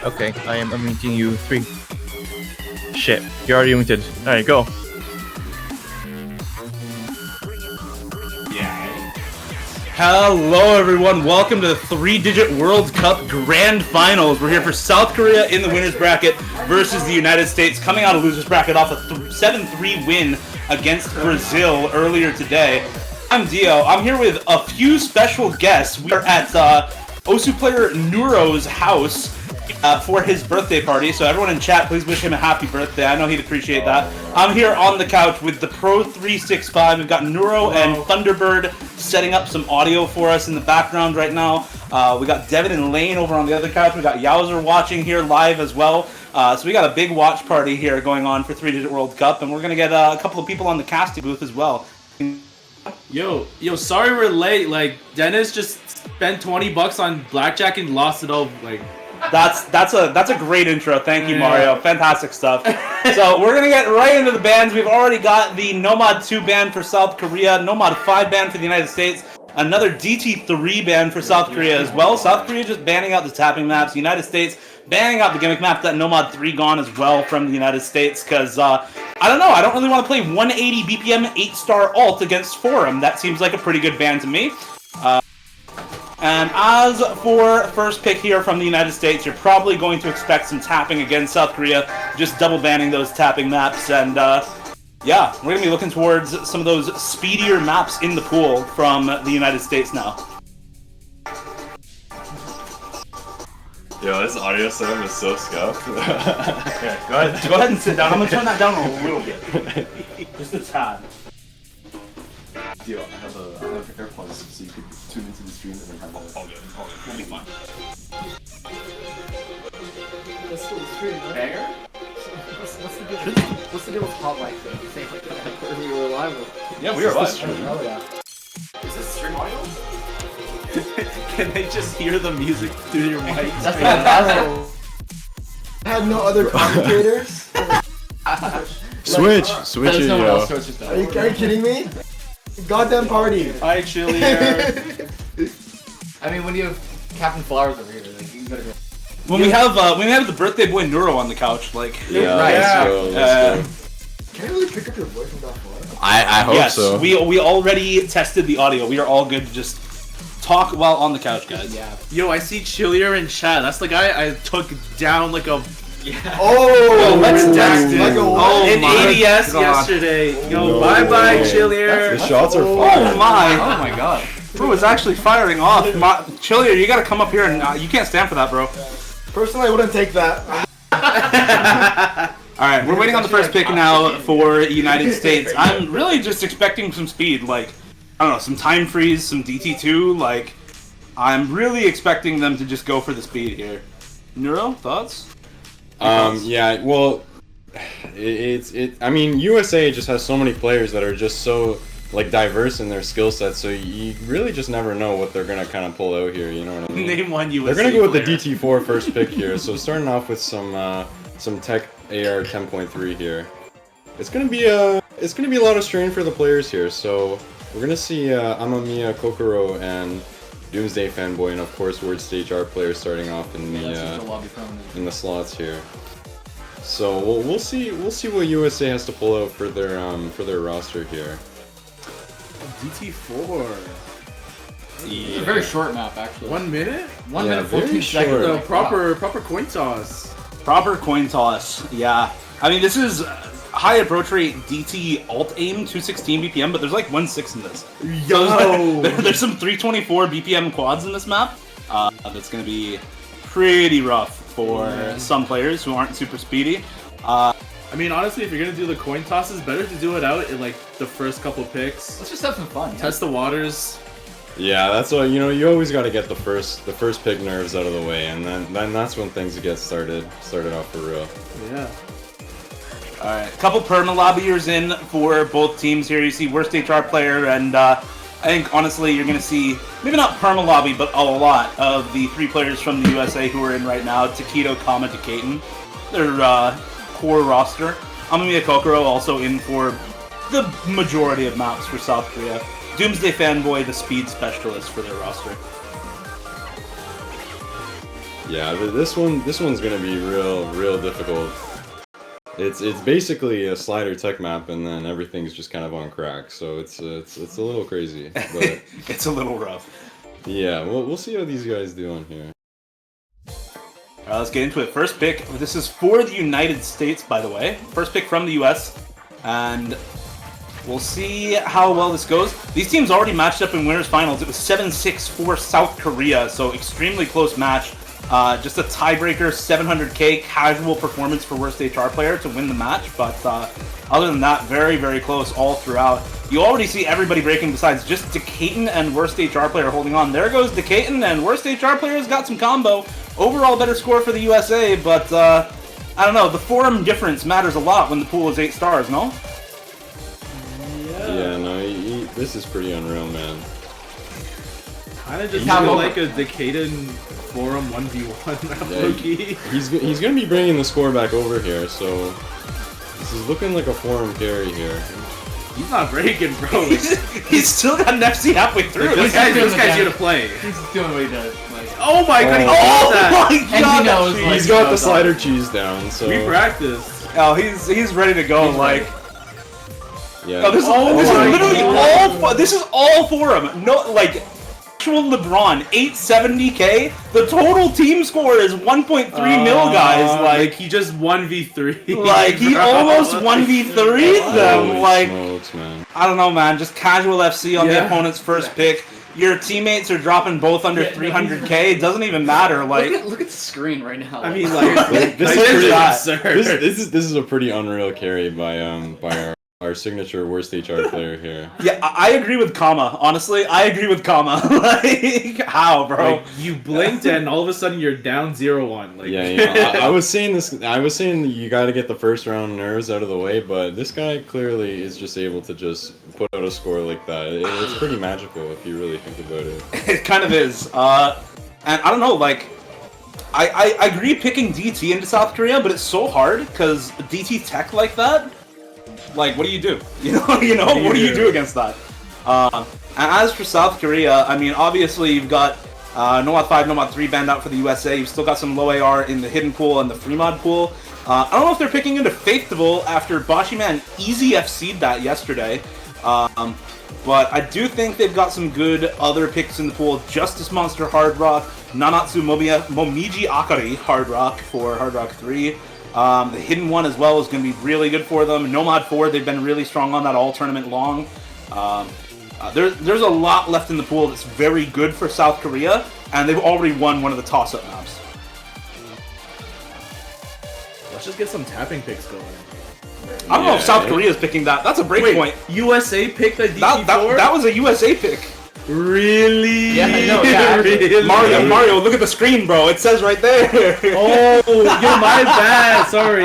Okay, I am unmuting you. 3. Shit, you're already muted. Alright, go. Hello everyone, welcome to the 3-digit World Cup Grand Finals. We're here for South Korea in the winner's bracket versus the United States, coming out of loser's bracket off a 7-3 win against Brazil earlier today. I'm Dio. I'm here with a few special guests. We are at Osu player Nuro's house for his birthday party, so everyone in chat, please wish him a happy birthday. I know he'd appreciate that. I'm here on the couch with the Pro 365. We've got Nuro and Thunderbird setting up some audio for us in the background right now. We got Devin and Lane over on the other couch. We got Yowzer watching here live as well. So we got a big watch party here going on for 3-digit World Cup, and we're gonna get a couple of people on the casting booth as well. Yo, sorry we're late. Like, Dennis just spent $20 on blackjack and lost it all. Like, that's a great intro. Thank you, Mario. Fantastic stuff. So we're gonna get right into the bands. We've already got the Nomad 2 ban for South Korea, Nomad 5 ban for the United States, another DT3 ban for South Korea as well. South Korea just banning out the tapping maps. United States banning out the gimmick map. That Nomad 3 gone as well from the United States because I don't know. I don't really want to play 180 BPM 8-star alt against Forum. That seems like a pretty good ban to me. And as for first pick here from the United States, you're probably going to expect some tapping against South Korea, just double banning those tapping maps. And yeah, we're going to be looking towards some of those speedier maps in the pool from the United States now. Yo, this audio setup is so scuffed. Okay, go ahead and sit down. I'm going to turn that down a little bit. Just a tad. Yo, I have AirPods so you could tune into the stream and then have all good. We'll be fine. That's still the stream, right? Banger? What's the deal with Hotlight thing? Same like that, we were live. Yeah, we were live. Oh yeah. Is this stream audio? can they just hear the music through your mic? That's fantastic. I had no other commentators. Switch There's it, no one yo. else switches that. Are you kidding me? Goddamn party. Hi, Chillier. I mean, when you have Captain Flowers over here, like, you gotta go. When we have the birthday boy Nuro on the couch, like Yeah, Right. let's go. Can I really pick up your voice from that far? I hope yes, so. we already tested the audio. We are all good to just talk while on the couch, guys. Yeah. Yo, I see Chillier in chat. That's the guy I took down like a... Oh, let's text it. in my ADS God. yesterday. Yo, No bye-bye, way. Chillier. The shots are Oh fired. my! Oh my god. Bro, it's actually firing off. Chillier, you gotta come up here and you can't stand for that, bro. Personally, I wouldn't take that. Alright, we're waiting on the first pick now for United States. I'm really just expecting some speed, like, I don't know, some time freeze, some DT2, like, I'm really expecting them to just go for the speed here. Nuro, thoughts? Yeah, well, I mean, USA just has so many players that are just so, like, diverse in their skill sets, so you really just never know what they're gonna kind of pull out here, you know what I mean? Name one USA They're gonna go with player. the DT4 first pick here, so starting off with some tech AR 10.3 here. It's gonna be a lot of strain for the players here, so we're gonna see Amamiya, Kokoro, and Doomsday Fanboy, and of course Word Stage Art players starting off in the slots here. So we'll see what USA has to pull out for their roster here. DT4. It's a very short map, actually. 1 minute? 1 Yeah, minute, very 14 short. seconds. No, Like, proper coin toss. Proper coin toss, yeah. I mean, this is high approach rate DT alt aim 216 BPM, but there's like 1.6 in this. Yo! There's some 324 BPM quads in this map. That's gonna be pretty rough for some players who aren't super speedy. I mean, honestly, if you're gonna do the coin tosses, better to do it out in like the first couple picks. Let's just have some fun. Yeah. Test the waters. Yeah, that's what you always got to get the first pick nerves out of the way, and then that's when things get started off for real. Yeah. Alright, couple perma lobbyers in for both teams here. You see Worst HR player, and I think honestly you're gonna see maybe not perma lobby, but a lot of the 3 players from the USA who are in right now: Takedo, Kama, Dekaten. Their core roster. Amamiya Kokoro also in for the majority of maps for South Korea. Doomsday Fanboy, the speed specialist for their roster. Yeah, this one's gonna be real difficult. It's basically a slider tech map, and then everything's just kind of on crack. So it's a little crazy, but It's a little rough. yeah, we'll see how these guys do on here. Alright, let's get into it. First pick. This is for the United States, by the way. First pick from the US, and we'll see how well this goes. These teams already matched up in winners finals. It was 7-6 for South Korea, so extremely close match. Just a tiebreaker, 700k casual performance for worst HR player to win the match, but other than that, very close all throughout. You already see everybody breaking besides just Decaton and worst HR player holding on. There goes Decaton, and worst HR player's got some combo. Overall better score for the USA, but I don't know, the forum difference matters a lot when the pool is 8 stars, no? Yeah, no, this is pretty unreal, man. Kinda just feel like a Decaden forum 1v1 map, Yeah, low-key. he's gonna be bringing the score back over here, so this is looking like a forum carry here. He's not breaking, bro. He's still got an FC halfway through. This guy's gonna play. He's doing what he does. Like, Oh my god, he Oh caught that! my and god! he knows, like, He's got the slider cheese down, so We practiced. Oh, he's ready to go. Like, yeah. oh, this is my literally God. all. This is all for him. No, like actual LeBron, 870k. The total team score is 1.3 mil, guys. Like he just 1v3. like he bro. almost 1v3'd them. Holy Like, smokes, man. I don't know, man. Just casual FC on the Yeah. opponent's first pick. Your teammates are dropping both under 300k. It doesn't even matter. Like, look at the screen right now. I mean, like, This like, is pretty absurd. this is a pretty unreal carry by our signature worst HR player here. yeah, I agree with Kama. Honestly, I agree with Kama. Like, how, bro? Like, you blinked and all of a sudden you're down 0-1. Like, Yeah, I was saying this. I was saying that you got to get the first round nerves out of the way, but this guy clearly is just able to just put out a score like that. It's pretty magical if you really think about it. It kind of is. And I don't know, like, I agree picking DT into South Korea, but it's so hard because DT tech like that. Like, what do you do? You know, what do you do against that? And as for South Korea, I mean, obviously you've got Nomad 5, Nomad 3 banned out for the USA. You've still got some low AR in the hidden pool and the free mod pool. I don't know if they're picking into Faithful after Bashiman easy FC'd that yesterday. But I do think they've got some good other picks in the pool. Justice Monster Hard Rock, Nanatsu Momiji Akari Hard Rock for Hard Rock 3. The hidden one as well is going to be really good for them. Nomad 4, they've been really strong on that all tournament long. There's a lot left in the pool that's very good for South Korea, and they've already won one of the toss-up maps. let's just get some tapping picks going. I don't know if Yeah, South it- Korea is picking that. That's a break Wait, point. USA picked the DT4? That was a USA pick. Really? Yeah, I know, yeah. Really? Mario, look at the screen, bro. It says right there. Oh, yo, my bad. Sorry.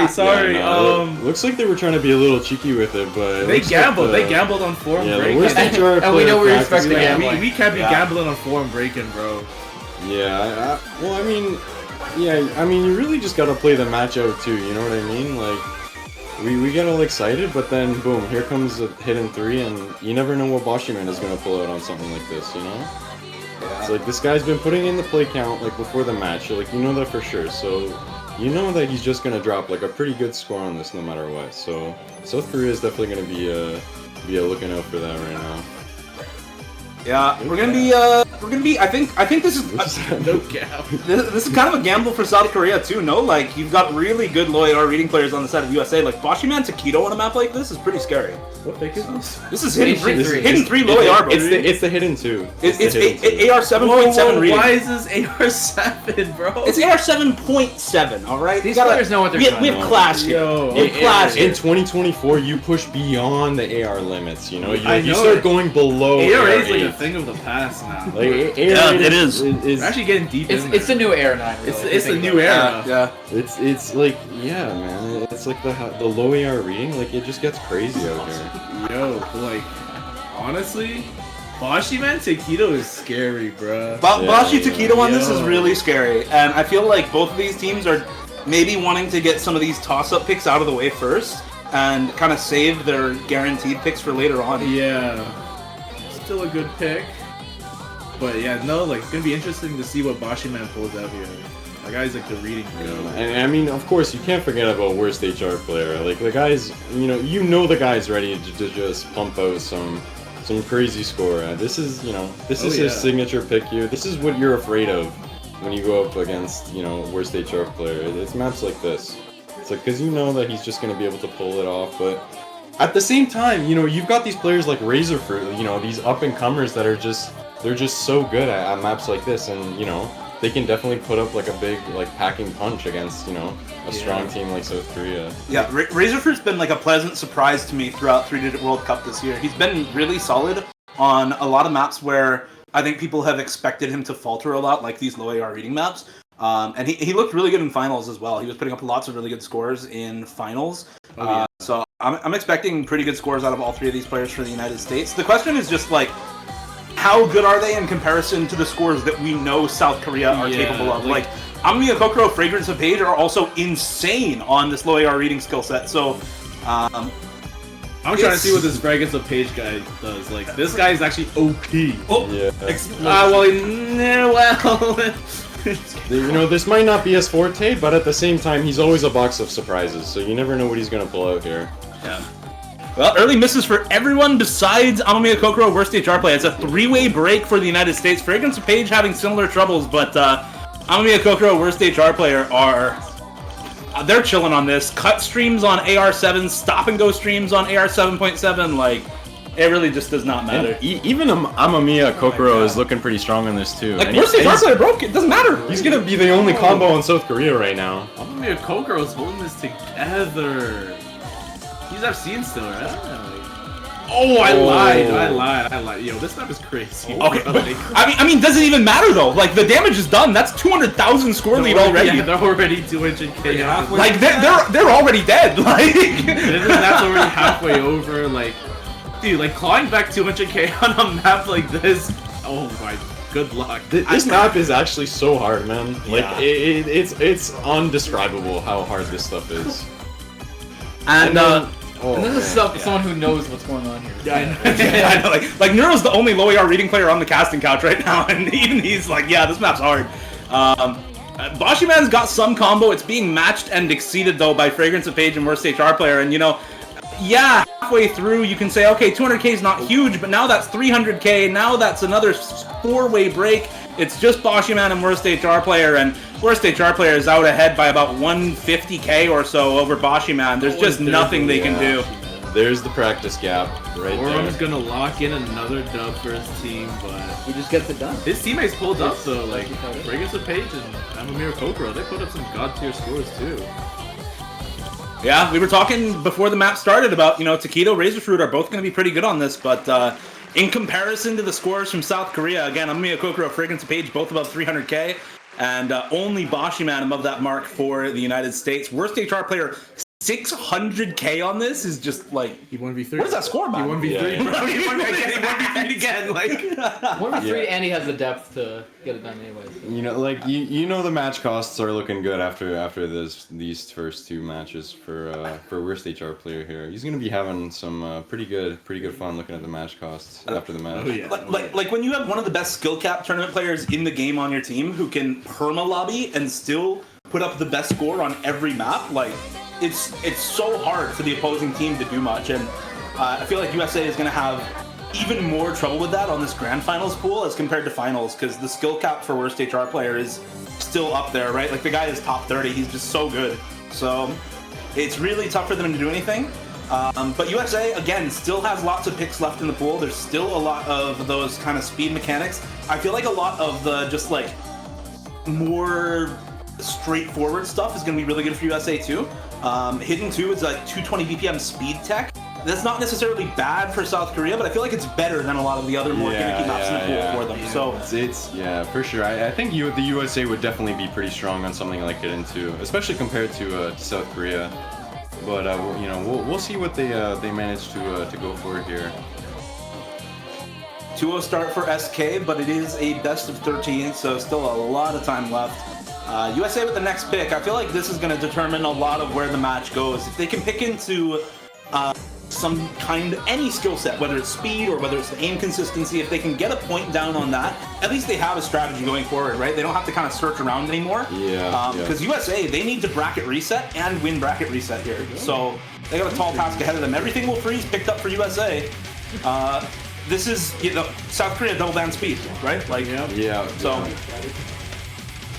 Yeah, no, looks like they were trying to be a little cheeky with it, but it They looks like gambled. the- They gambled on forum Yeah, the breaking. worst HR And we know we player respect the practicing- gambling. We can't be Yeah. gambling on forum breaking, bro. Yeah, well, I mean, you really just gotta play the match out too. You know what I mean? Like, we get all excited, but then boom, here comes a hidden 3, and you never know what Bashiman is gonna pull out on something like this. You know? It's like this guy's been putting in the play count like before the match. Like you know that for sure. So you know that he's just gonna drop like a pretty good score on this no matter what. So South Korea is definitely gonna be looking out for that right now. Yeah, we're gonna be. I think this is No gap. this is kind of a gamble for South Korea too. No, like you've got really good low AR reading players on the side of USA. Like Bashiman Takedo on a map like this is pretty scary. What pick is this? This is hidden three, This is- hidden 3 low AR, bro. It's the hidden 2. It's the hidden 2. AR 7.7 reading. Why is this AR7, bro? It's AR 7.7. All right, These players know what they're we doing. have class here. Yo. We have class In here. 2024, you push beyond the AR limits. You know, you I know start it. going below AR is AR like a 8. thing of the past now. Like, Yeah, it is. We're actually getting deep in It's there. the new Air 9. It's really, it's if the you think new about it. era. Yeah. It's like, yeah, man. It's like the low AR reading. Like, it just gets crazy out here. Yo, like, honestly, Bashiman Takedo is scary, bruh. Bashi Yeah, Takedo on this is yo. really scary, and I feel like both of these teams are maybe wanting to get some of these toss-up picks out of the way first, and kind of save their guaranteed picks for later on. Yeah, still a good pick. But yeah, no, like, it's gonna be interesting to see what Bashiman pulls out here. That guy's like the reading go. And I mean, of course, you can't forget about worst HR player. Like the guy's, you know the guy's ready to just pump out some crazy score. This is, this is his signature pick here. This is what you're afraid of when you go up against, worst HR player. It's maps like this. It's like, because you know that he's just going to be able to pull it off, but at the same time, you've got these players like Razorfruit, these up-and-comers that are they're just so good at maps like this, and, they can definitely put up like a big, like, packing punch against, a strong team like South Korea. Yeah, Razorfruit's been like a pleasant surprise to me throughout 3-digit World Cup this year. He's been really solid on a lot of maps where I think people have expected him to falter a lot, like these low AR reading maps. And he looked really good in finals as well. He was putting up lots of really good scores in finals. So I'm expecting pretty good scores out of all three of these players for the United States. The question is just like, how good are they in comparison to the scores that we know South Korea are capable of? Like Amamiya Kokoro, Fragrance of Page are also insane on this low AR reading skill set. So I'm trying to see what this Fragrance of Page guy does. Like, this guy is actually OP. Oh, yeah. Well, this might not be his forte, but at the same time, he's always a box of surprises, so you never know what he's going to pull out here. Yeah. Well, early misses for everyone besides Amamiya Kokoro, worst HR play. It's a three-way break for the United States. Fragrance of Page having similar troubles, but Amamiya Kokoro, worst HR player, they're chilling on this. Cut streams on AR7, stop-and-go streams on AR7.7, like, it really just does not matter. Even Amamiya Kokoro is looking pretty strong on this, too. Like, worst HR player broke, it doesn't matter. He's going to be the only combo in South Korea right now. Amamiya Kokoro is holding this together. He's FC still, right? Oh, I lied. Yo, this map is crazy. Okay, but, I mean, does it even matter though? Like, the damage is done. That's 200,000 score lead already. Yeah, they're already 200k. Like, they're already dead. Like, that's already halfway over. Like, dude, like clawing back 200k on a map like this. Oh my, good luck. This map is actually so hard, man. Like, it's undescribable how hard this stuff is. And this is someone who knows what's going on here. Yeah, I know. Like Neuro's the only low AR reading player on the casting couch right now, and even he's like, yeah, this map's hard. Boshiman's got some combo. It's being matched and exceeded though by Fragrance of Page and worst HR player, and halfway through you can say, okay, 200k is not huge, but now that's 300k. Now that's another four-way break. It's just Boshiman and worst HR player, and worst HR player is out ahead by about 150k or so over Boshiman. There's just nothing they can do. There's the practice gap right there. Orum's gonna lock in another dub for his team, but he just gets it done. His teammates pulled up though, like Fragrance of Page and Amamiya Kokoro. They put up some god tier scores too. Yeah, we were talking before the map started about, Takedo, Razorfruit are both going to be pretty good on this, but in comparison to the scores from South Korea, again, Amamiya Kokoro, Fragrance of Page, both above 300k, and only Boshiman above that mark for the United States. Worst HR player, 600k on this is just like... He 1v3. What is that score, man? He 1v3. Yeah. He 1v3 again, like... 1v3, and he has the depth to get it done anyways. So. The match costs are looking good after these first two matches for worst HR player here. He's gonna be having some pretty good fun looking at the match costs after the match. Oh, yeah. Like when you have one of the best skill cap tournament players in the game on your team who can perma lobby and still put up the best score on every map, like it's so hard for the opposing team to do much, and I feel like USA is gonna have even more trouble with that on this grand finals pool as compared to finals, because the skill cap for worst HR player is still up there, right? Like the guy is top 30, he's just so good. So it's really tough for them to do anything. But USA, again, still has lots of picks left in the pool. There's still a lot of those kind of speed mechanics. I feel like a lot of the just like more straightforward stuff is going to be really good for USA too. Hidden 2 is like 220 BPM speed tech. That's not necessarily bad for South Korea, but I feel like it's better than a lot of the other more gimmicky maps in the pool for them. So it's for sure. I think the USA would definitely be pretty strong on something like Hidden 2, especially compared to South Korea. But we'll see what they manage to go for here. 2-0 start for SK, but it is a best of 13, so still a lot of time left. USA with the next pick. I feel like this is going to determine a lot of where the match goes. If they can pick into some kind of any skill set, whether it's speed or whether it's the aim consistency. If they can get a point down on that, at least they have a strategy going forward, right? They don't have to kind of search around anymore. Yeah. Because USA, they need to bracket reset and win bracket reset here. So they got a tall task ahead of them. Everything will freeze picked up for USA. This is, South Korea double down speed, right? Like, Yeah. So.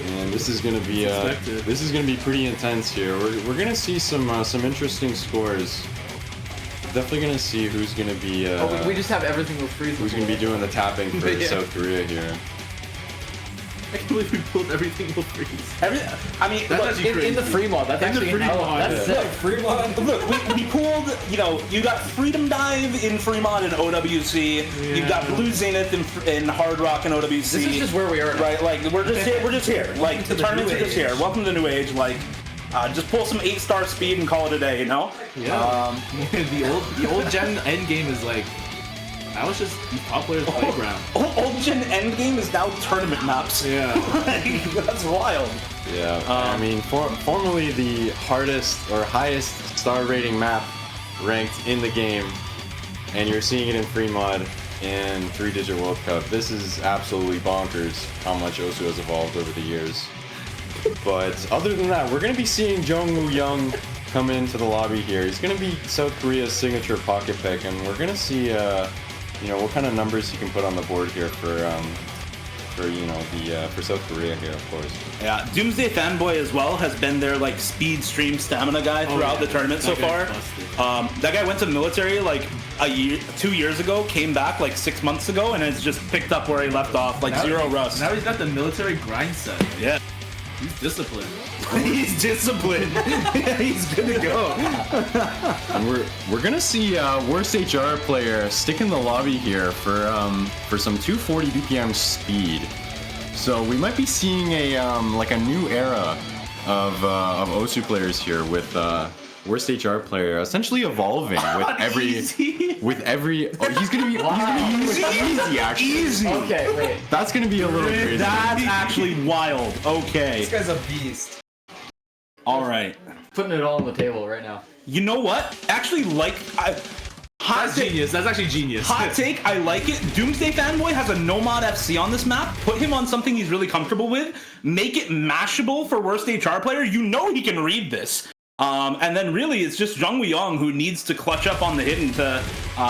And this is gonna be pretty intense here. We're gonna see some interesting scores. Definitely gonna see who's gonna be. We just have everything will freeze. Who's gonna be doing the tapping for Yeah. South Korea here? I can't believe we pulled everything will freeze. I mean, That's look, actually In the free mod, that's In the actually free hell. mod, That's yeah. sick. Free mod. look, we pulled, you got Freedom Dive in Fremont and OWC. You've got Blue Zenith in Hard Rock and OWC. This is just where we are now. Right, like we're just here. Like the tournaments are just here. Welcome to the new age. Like, just pull some 8-star speed and call it a day. Yeah. The old gen end game is like, that was just top players' playground. Old gen endgame is now tournament maps. Yeah. Like, that's wild. Yeah. I mean, formerly the hardest or highest star rating map ranked in the game, and you're seeing it in free mod in 3-digit World Cup. This is absolutely bonkers how much Osu has evolved over the years. But other than that, we're going to be seeing Jungwoo Young come into the lobby here. He's going to be South Korea's signature pocket pick, and we're going to see, what kind of numbers he can put on the board here for South Korea here, of course. Yeah, Doomsday Fanboy as well has been their like speed stream stamina guy throughout the tournament so far. That guy went to the military like 2 years ago, came back like 6 months ago, and has just picked up where he left off, like zero rust. Now he's got the military grind set. Yeah. He's disciplined. He's disciplined. He's good to go. And we're gonna see worst HR player stick in the lobby here for some 240 BPM speed. So we might be seeing a new era of Osu players here with worst HR player essentially evolving with every. Oh, he's gonna be easy actually. Easy. Okay, wait. That's gonna be a little crazy. That's actually wild. Okay. This guy's a beast. All right. Putting it all on the table right now. You know what? Actually, That's genius. That's actually genius. Hot take, I like it. Doomsday Fanboy has a no-mod FC on this map. Put him on something he's really comfortable with. Make it mashable for worst HR player. You know he can read this. And then really it's just Jungwoo Young who needs to clutch up on the hidden to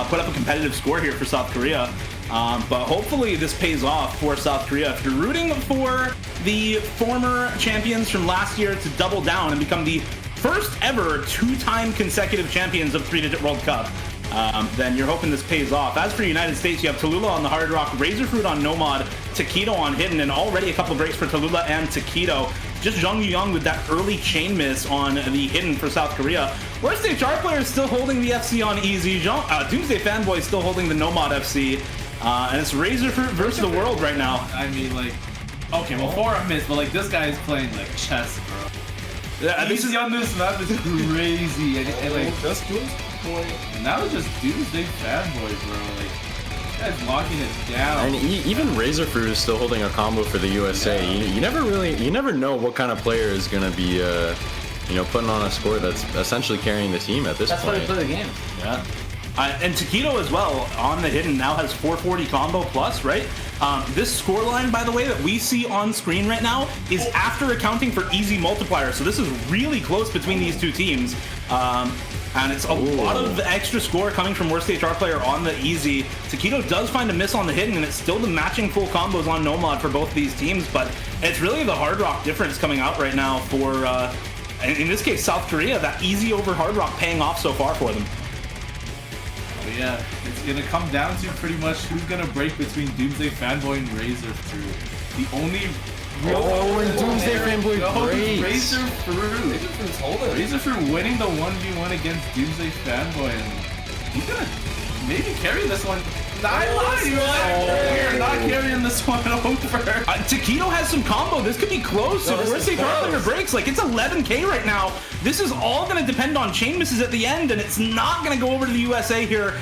put up a competitive score here for South Korea. But hopefully this pays off for South Korea. If you're rooting for the former champions from last year to double down and become the first ever 2-time consecutive champions of 3-digit World Cup, then you're hoping this pays off. As for United States, you have Tallulah on the Hard Rock, Razorfruit on Nomad, Taquito on Hidden, and already a couple breaks for Tallulah and Taquito. Just Jungwoo Young with that early chain miss on the Hidden for South Korea. Worst HR player is still holding the FC on easy. Doomsday Fanboy is still holding the Nomad FC. And it's Razorfruit versus the world right now. I mean, like, okay, well, 4 miss, but like this guy is playing like chess, bro. Yeah, This is on this map is crazy, and like That's Doomsday. and that was just Doomsday Fanboy, bro. Like, this guy's locking it down. And even Razorfruit is still holding a combo for the USA. You never know what kind of player is gonna be putting on a score that's essentially carrying the team at this That's why point. we play the game. Yeah. And Taquito as well on the Hidden now has 440 combo plus, right? This scoreline, by the way, that we see on screen right now is after accounting for easy multiplier. So this is really close between these two teams. And it's a lot of extra score coming from worst HR player on the easy. Taquito does find a miss on the Hidden, and it's still the matching full combos on Nomad for both these teams. But it's really the Hard Rock difference coming out right now for, in this case, South Korea. That easy over Hard Rock paying off so far for them. But yeah, it's gonna come down to pretty much who's gonna break between Doomsday Fanboy and Razorfruit. The only and Doomsday Fanboy breaks. Razorfruit winning the 1v1 against Doomsday Fanboy, and he's gonna maybe carry this one. We're not carrying this one over. Taquito has some combo. This could be close. If worst HR player breaks, like it's 11k right now. This is all going to depend on chain misses at the end, and it's not going to go over to the USA here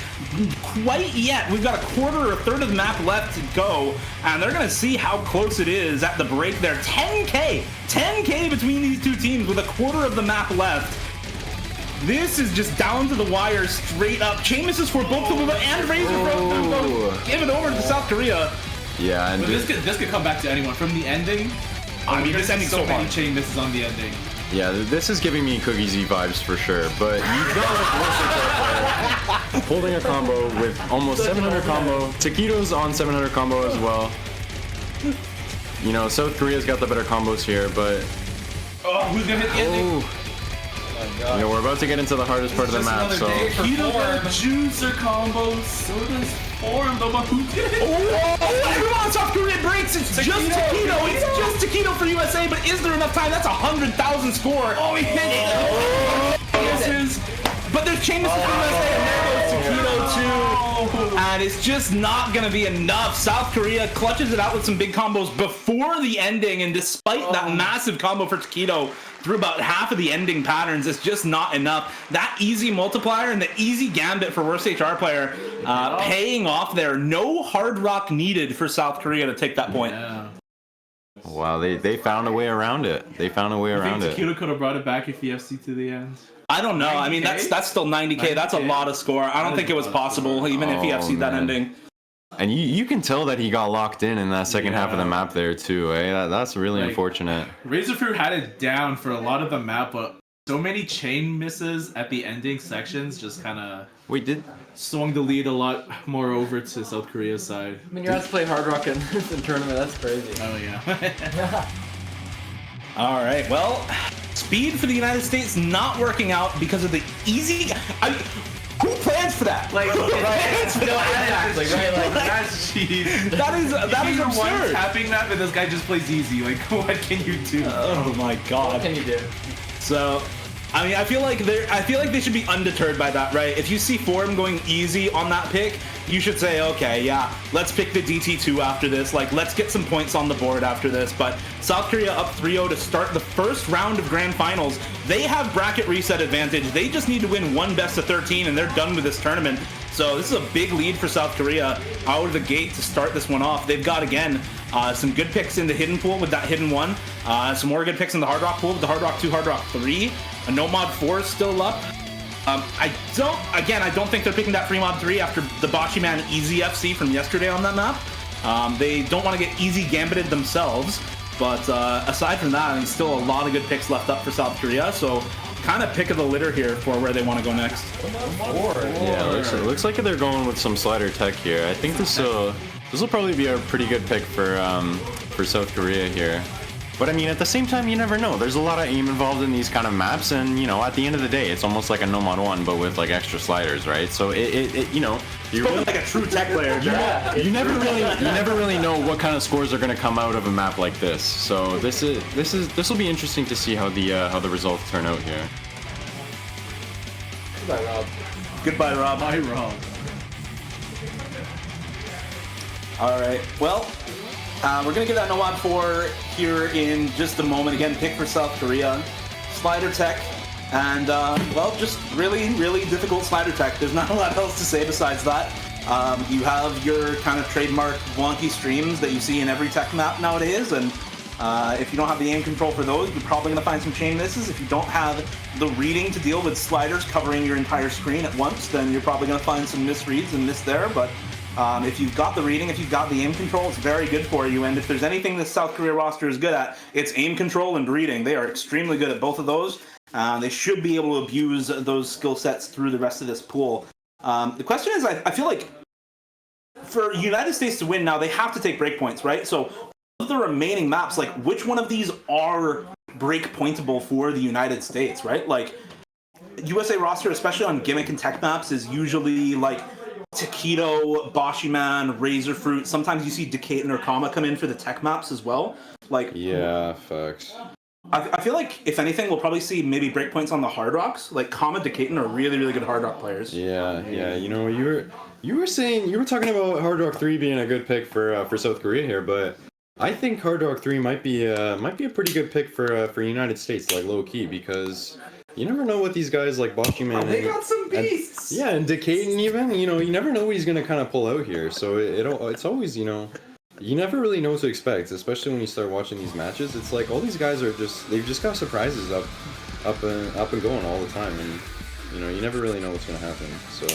quite yet. We've got a quarter or a third of the map left to go, and they're going to see how close it is at the break there. 10k between these two teams with a quarter of the map left. This is just down to the wire, straight up. Chain misses for both the Lula and Razor from both. Give it over to South Korea. Yeah, and But this could come back to anyone from the ending. I mean, this ending's so so many hard. chain misses on the ending. yeah, this is giving me Cookie Z vibes for sure. But you got holding a combo with almost 700 combo. Taquitos on 700 combo as well. You know, South Korea's got the better combos here, but Oh, who's gonna hit the ending? you know, we're about to get into the hardest part of the map, so Taquito got a juicer combo, so does Form, though, but who's gonna hit Come on, South Korea breaks. It's just Taquito. It's just Taquito for USA, but is there enough time? That's 100,000 score. Oh, he hit it. But there's chain misses for USA, and there goes Taquito too. And it's just not gonna be enough. South Korea clutches it out with some big combos before the ending, and despite that massive combo for Taquito through about half of the ending patterns, it's just not enough. That easy multiplier and the easy gambit for worst HR player paying off there. No hard rock needed for South Korea to take that point. Yeah. wow, they found a way around it. They found a way I around think it. Taquito could have brought it back if EFC to the end. I don't know. I mean, 90K? that's still 90K. That's a 90K. lot of score. I don't think it was possible, even if he Oh, FC'd that man. ending. And you can tell that he got locked in that second half of the map there too. Eh? That's really Like- unfortunate. Razorfruit had it down for a lot of the map, but so many chain misses at the ending sections just kind of Wait, did swung the lead a lot more over to South Korea's side. I mean, you're to play Hard Rock in tournament. That's crazy. Oh yeah. All right. Well, speed for the United States not working out because of the easy. Who plans for that? Like, exactly, right? Like, That's cheese. That is You're one absurd. tapping map and this guy just plays easy. Like, what can you do? Oh my what god. can you do? So, I mean, I feel like they should be undeterred by that, right? If you see Form going easy on that pick, you should say, okay, yeah, let's pick the DT2 after this. Like, let's get some points on the board after this. But South Korea up 3-0 to start the first round of Grand Finals. They have bracket reset advantage. They just need to win one best of 13, and they're done with this tournament. So this is a big lead for South Korea out of the gate to start this one off. They've got, again, some good picks in the hidden pool with that hidden one. Some more good picks in the Hard Rock pool with the Hard Rock 2, Hard Rock 3. A No Mod 4 is still up. I don't think they're picking that free mod 3 after the Bocce Man Easy FC from yesterday on that map. They don't want to get easy gambited themselves, but aside from that, I mean, still a lot of good picks left up for South Korea, so kind of pick of the litter here for where they want to go next. Yeah, it looks like they're going with some slider tech here. I think this will probably be a pretty good pick for South Korea here. But I mean, at the same time, you never know. There's a lot of aim involved in these kind of maps, and you know, at the end of the day, it's almost like a No Mod 1, but with like extra sliders, right? So you know, you really, Like a true tech player. you never really know what kind of scores are going to come out of a map like this. So this will be interesting to see how the results turn out here. Goodbye, Rob. Goodbye, Rob. Bye, Rob. All right. Well, we're gonna get that No Mod 4 here in just a moment. Again, pick for South Korea, slider tech, and well, just really, really difficult slider tech. There's not a lot else to say besides that. You have your kind of trademark wonky streams that you see in every tech map nowadays, and if you don't have the aim control for those, you're probably gonna find some chain misses. If you don't have the reading to deal with sliders covering your entire screen at once, then you're probably gonna find some misreads and miss there. But if you've got the reading, if you've got the aim control, it's very good for you. And if there's anything the South Korea roster is good at, it's aim control and reading. They are extremely good at both of those. They should be able to abuse those skill sets through the rest of this pool. The question is, I feel like for United States to win now, they have to take breakpoints, right? So of the remaining maps, like which one of these are breakpointable for the United States, right? Like USA roster, especially on gimmick and tech maps, is usually like Taquito, Bocce Man, Razorfruit. Sometimes you see Decatur or Kama come in for the tech maps as well. Like, Yeah, facts. I feel like if anything, we'll probably see maybe breakpoints on the hard rocks. Like Kama, Decatur are really, really good hard rock players. Yeah. You know, you were talking about Hard Rock 3 being a good pick for South Korea here, but I think Hard Rock 3 might be a pretty good pick for United States, like low key, because you never know what these guys like Bocce Man. They got some beasts. Yeah, and Decaden even, you know, you never know what he's gonna kind of pull out here. So it's always, you know, you never really know what to expect, especially when you start watching these matches. It's like all these guys they've just got surprises up and going all the time, and You know, you never really know what's gonna happen. So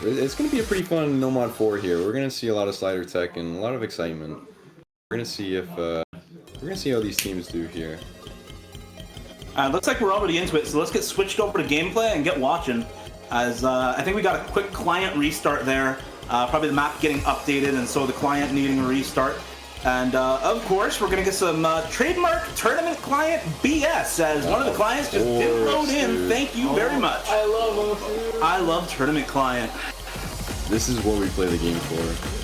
it's gonna be a pretty fun No Mod 4 here. We're gonna see a lot of slider tech and a lot of excitement. We're gonna see if we're gonna see how these teams do here. Looks like we're already into it, so let's get switched over to gameplay and get watching. As I think we got a quick client restart there. Probably the map getting updated, and so the client needing a restart. And of course, we're gonna get some trademark tournament client BS, as one of the clients just didn't load in. Thank you very much. I love them. I love tournament client. This is what we play the game for.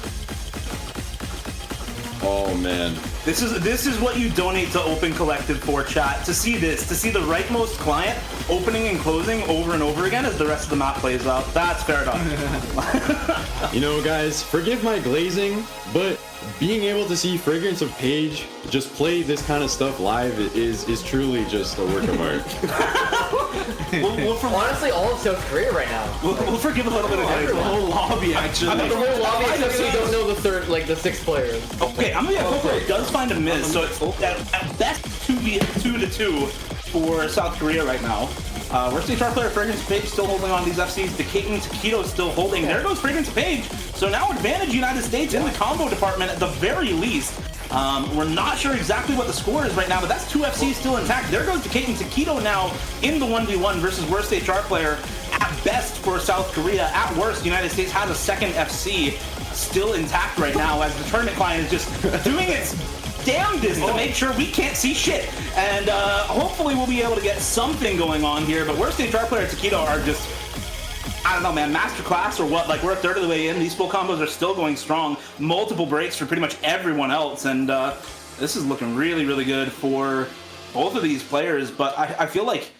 Oh man. This is what you donate to Open Collective for, chat. To see this, to see the rightmost client opening and closing over and over again as the rest of the map plays out. That's fair enough. You know, guys, forgive my glazing, but being able to see Fragrance of Page just play this kind of stuff live is truly just a work of art. Honestly, all of South Korea right now. We'll forgive a little bit of The whole lobby, actually. The whole lobby, except we don't know the sixth player. Okay, I'm gonna get Coco does find a miss, so it's at best 2-2 for South Korea right now. Worst HR player Fragrance Page still holding on to these FCs. Decaton Taquito still holding. There goes Fragrance Page. So now advantage United States in the combo department at the very least. We're not sure exactly what the score is right now, but that's 2 FCs still intact. There goes Decaton Taquito now in the 1v1 versus worst HR player. At best for South Korea, at worst, United States has a second FC still intact right now, as the tournament client is just doing its damnedest to make sure we can't see shit. And hopefully we'll be able to get something going on here, but worst HR player Taquito are just, I don't know, man, masterclass or what? Like, we're a third of the way in. These full combos are still going strong. Multiple breaks for pretty much everyone else, and this is looking really, really good for both of these players. But I feel like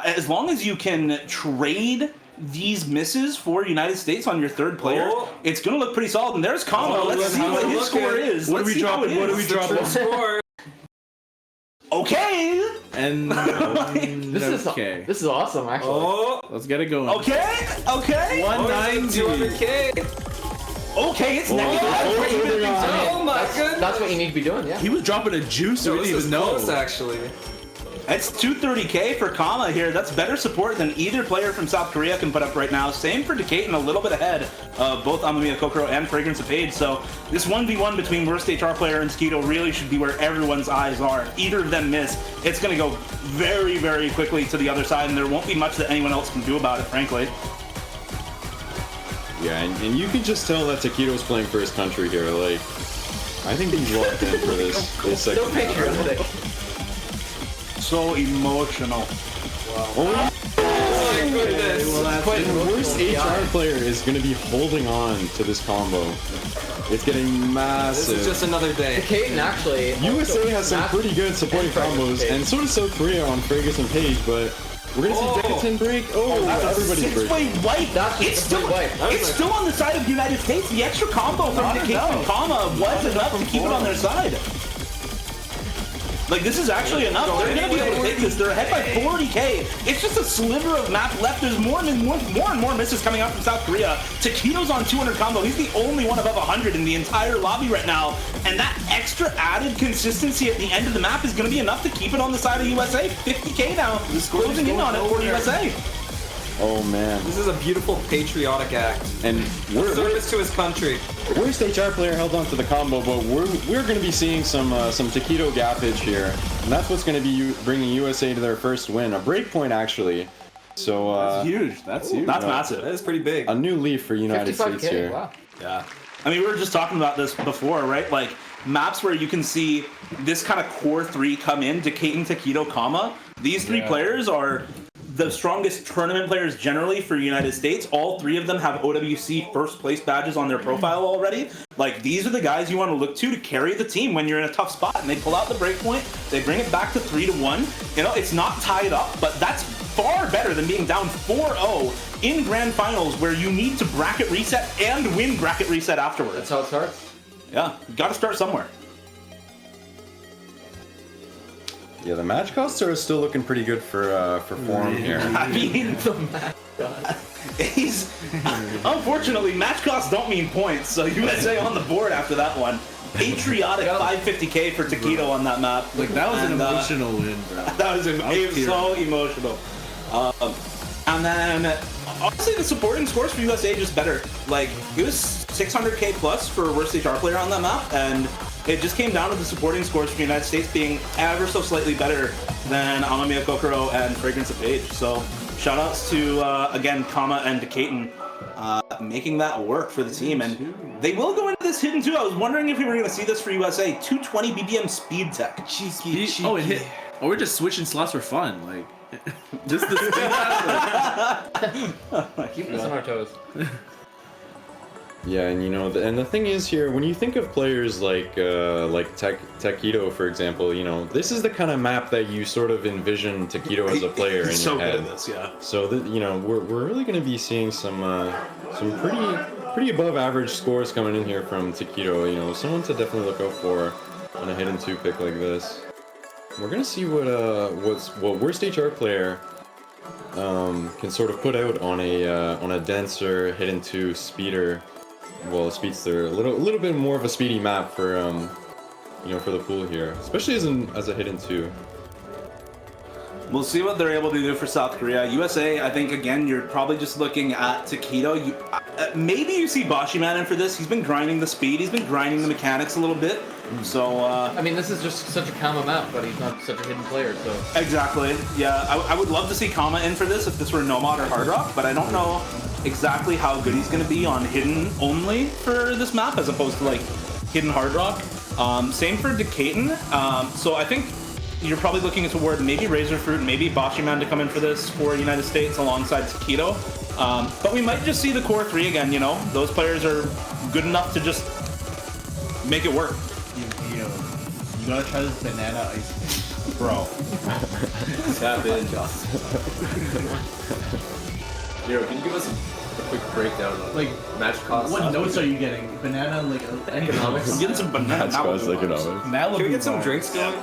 as long as you can trade these misses for United States on your third player, it's going to look pretty solid. And there's Combo. Let's see what his score is. What are we dropping? What are we dropping? Score. Okay. And okay. This is awesome, actually. Let's get it going. Okay. 190. Okay, it's negative. Oh my goodness. That's what you need to be doing, yeah. He was dropping a juice, so we didn't even know. Actually. It's 230k for Kama here. That's better support than either player from South Korea can put up right now. Same for Decaton, a little bit ahead of both Amamiya Kokoro and Fragrance of Page. So this 1v1 between worst HR player and Skeeto really should be where everyone's eyes are. If either of them miss, it's going to go very, very quickly to the other side, and there won't be much that anyone else can do about it, frankly. Yeah, and you can just tell that Taquito's playing for his country here. Like, I think he's locked in for this second. Don't patriotic. So emotional. Wow. Oh my goodness. The worst HR player is going to be holding on to this combo. It's getting massive. This is just another day. Decaton actually. USA has some pretty good supporting combos, and so does South Korea on Fragrance and Page, but we're going to see Decaton break. That's everybody's a 6-way wipe. It's still on the side of the United States. The extra combo from Decaton and Kama was enough to keep it on their side. Like, this is actually enough. They're going to be able to take this. They're ahead by 40k. It's just a sliver of map left. There's more and more misses coming out from South Korea. Taquito's on 200 combo. He's the only one above 100 in the entire lobby right now. And that extra added consistency at the end of the map is going to be enough to keep it on the side of USA. 50k now. Closing in on it for USA. Oh man, this is a beautiful patriotic act, and service to his country. Worst HR player held on to the combo, but we're going to be seeing some Taquito gappage here, and that's what's going to be bringing USA to their first win, a break point actually. So that's huge. That's huge. That's massive. That is pretty big. A new leaf for United States here. Wow. Yeah. I mean, we were just talking about this before, right? Like, maps where you can see this kind of core three come in, Decaton, Taquito, Kama. These three players are the strongest tournament players generally for United States. All three of them have OWC first place badges on their profile already. Like, these are the guys you want to look to carry the team when you're in a tough spot. And they pull out the break point, they bring it back to 3-1. You know, it's not tied up, but that's far better than being down 4-0 in grand finals where you need to bracket reset and win bracket reset afterwards. That's how it starts. Yeah, you got to start somewhere. Yeah, the match costs are still looking pretty good for form here. I mean, the match costs. Unfortunately, match costs don't mean points, so USA on the board after that one. Patriotic 550k for Taquito on that map. Like, that was an emotional win, bro. That was so emotional. And then, honestly, the supporting scores for USA just better. Like, it was 600k plus for worst HR player on that map, and it just came down to the supporting scores for the United States being ever so slightly better than Amamiya Kokoro and Fragrance of Age. So, shoutouts to, again, Kama and Decaton making that work for the team. And they will go into this hidden too. I was wondering if we were going to see this for USA. 220 BBM speed tech. Cheeky. Oh, it hit. Or we're just switching slots for fun. Like, just the Keep us on our toes. Yeah, and you know, and the thing is here, when you think of players like Taquito, for example, you know, this is the kind of map that you sort of envision Taquito as a player in your head. Good at this, yeah. So that, you know, we're really going to be seeing some pretty above average scores coming in here from Taquito. You know, someone to definitely look out for on a hidden 2 pick like this. We're gonna see what worst HR player can sort of put out on a denser hidden 2 speeder. Well, a speedster, a little bit more of a speedy map for you know, for the pool here, especially as a hidden 2. We'll see what they're able to do for South Korea. USA, I think, again, you're probably just looking at Taquito. Maybe you see Bashiman in for this. He's been grinding the speed. He's been grinding the mechanics a little bit. So, I mean, this is just such a Kama map, but he's not such a hidden player, so... Exactly. Yeah, I would love to see Kama in for this if this were Nomad or Hard Rock, but I don't know exactly how good he's going to be on hidden only for this map as opposed to, like, hidden Hard Rock. Same for Decaton. So I think you're probably looking toward maybe Razorfruit, maybe Bashiman to come in for this for United States alongside Taquito. But we might just see the core 3 again, you know? Those players are good enough to just make it work. You gotta try this banana ice cream. Bro. Savage. Hero, can you give us a quick breakdown of Like, match costs? what notes are you getting? Banana, like, Economics? I'm getting some banana economics. Malibu Can we get some bar. drinks going?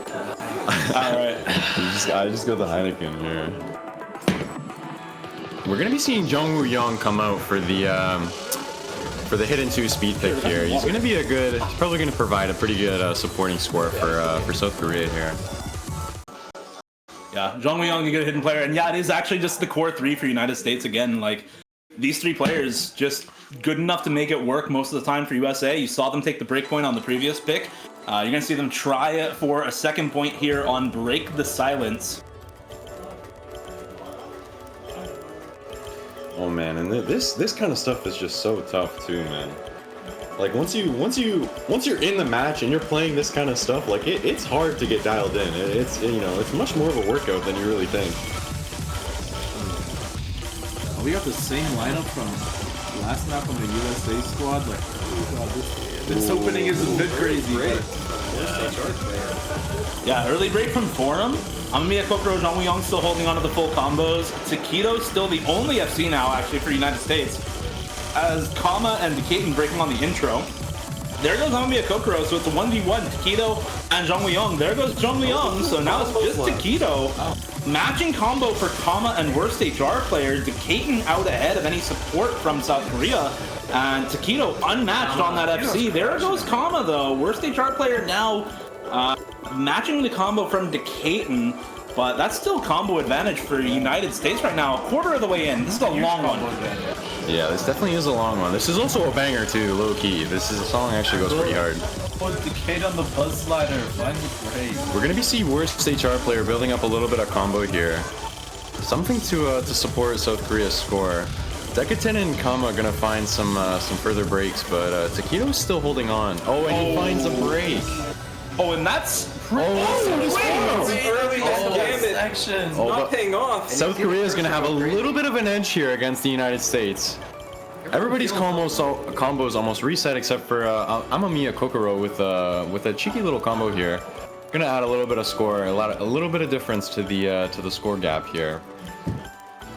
Alright. I just got the Heineken here. We're gonna be seeing Jungwoo Young come out for the hidden 2 speed pick here. He's gonna be he's probably gonna provide a pretty good supporting score for South Korea here. Yeah, Jung Young, a good hidden player. And yeah, it is actually just the core 3 for United States again. Like, these 3 players just good enough to make it work most of the time for USA. You saw them take the break point on the previous pick. You're going to see them try it for a second point here on Break the Silence. Oh man, and this kind of stuff is just so tough too, man. Like once you're in the match and you're playing this kind of stuff, like it's hard to get dialed in. It's, you know, it's much more of a workout than you really think. Oh, we got the same lineup from last map on the USA squad. Like, oh god, this opening is a bit crazy. Yeah, early break from Forum. Amamiya Kokoro, Jung Young still holding on to the full combos. Taquito still the only FC now, actually, for United States. As Kama and Decaton breaking on the intro. There goes Amamiya Kokoro, so it's a 1v1, Taquito and Jung Young. There goes Jung Young, so now it's just Taquito. Matching combo for Kama and worst HR players. Decaton out ahead of any support from South Korea. And Taquito unmatched on that FC. There goes Kama, though. Worst HR player now matching the combo from Decaton. But that's still combo advantage for United States right now. A quarter of the way in. This is a long one. Yeah, this definitely is a long one. This is also a banger too, low key. This is a song actually goes pretty hard. Put Decade on the buzz slider. Find the break. We're gonna be seeing worst HR player building up a little bit of combo here. Something to support South Korea's score. Decaton and Kama are gonna find some further breaks, but Taquito's still holding on. Oh, and he finds a break. Oh, and that's... Early gambit. Not paying off. South Korea is gonna have a little bit of an edge here against the United States. Everybody's combos almost reset except for Amamiya Kokoro with a cheeky little combo here. Gonna add a little bit of score, a little bit of difference to the score gap here,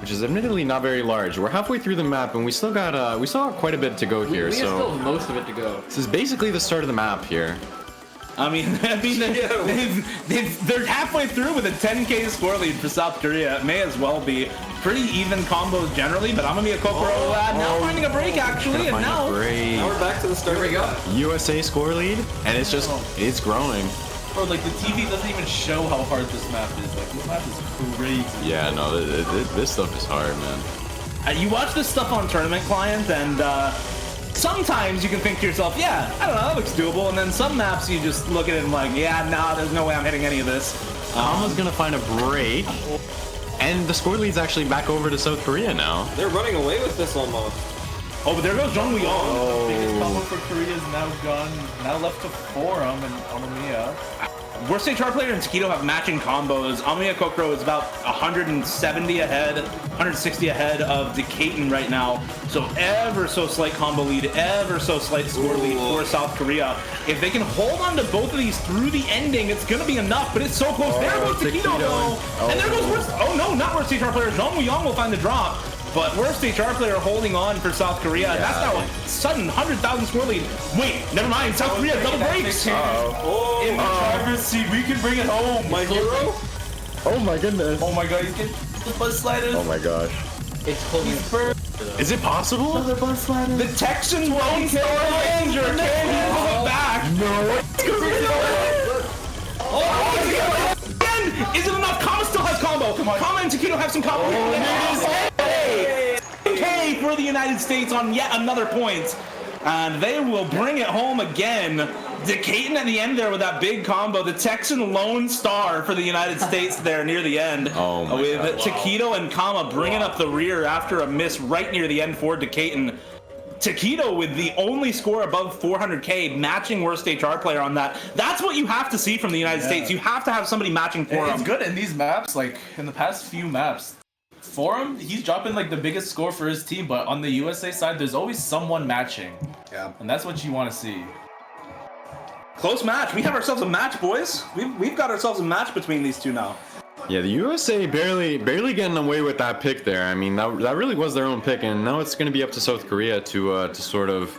which is admittedly not very large. We're halfway through the map and we still got quite a bit to go here. We So still have most of it to go. this is basically the start of the map here. I mean, they're halfway through with a 10k score lead for South Korea. It may as well be. Pretty even combos generally, but Amamiya Kokoro now finding a break actually, and now Now we're back to the start. Here we go. USA score lead, and it's growing. Bro, like the TV doesn't even show how hard this map is. Like this map is crazy. Yeah, no, this stuff is hard, man. You watch this stuff on Tournament Client, and sometimes you can think to yourself, yeah, I don't know, that looks doable. And then some maps you just look at it and like, yeah, nah, there's no way I'm hitting any of this. Kama's gonna find a break, and the score lead's actually back over to South Korea now. They're running away with this almost. Oh, but there goes Jung Woo-young. The biggest combo for Korea is now gone. Now left to Forum and Amamiya. Worst stage hard player and Taquito have matching combos. Amamiya Kokoro is about 170 ahead, 160 ahead of Decatur right now. So ever so slight combo lead, ever so slight score lead for South Korea. If they can hold on to both of these through the ending, it's going to be enough, but it's so close. There goes Taquito, though. And there goes worst. Oh, no, not worst stage hard player. Jung Woo-young will find the drop. But worst HR player holding on for South Korea. Yeah, that's now a sudden 100,000 score lead. Wait, never mind. South Korea double breaks. In the driver's seat, we can bring it home. My hero. Oh my goodness. Oh my god, he's getting the buzz sliders. Oh my gosh. It's close. Is it possible? Another buzz slider. The Texan Lone Star Ranger can pull it back. Again, is it enough? Kama still has combo. Kama and Taquito have some combo. Okay for the United States on yet another point. And they will bring it home again. Decatur at the end there with that big combo. The Texan Lone Star for the United States there near the end. Oh my with God. Taquito and Kama bringing up the rear after a miss right near the end for Decatur. Taquito with the only score above 400k, matching worst HR player on that. That's what you have to see from the United States. You have to have somebody matching for It's him. good in these maps, like in the past few maps. Forum, he's dropping like the biggest score for his team, but on the USA side, there's always someone matching. Yeah. And that's what you want to see. Close match. We have ourselves a match, boys. We've got ourselves a match between these two now. Yeah, the USA barely getting away with that pick there. I mean, that really was their own pick, and now it's going to be up to South Korea to sort of,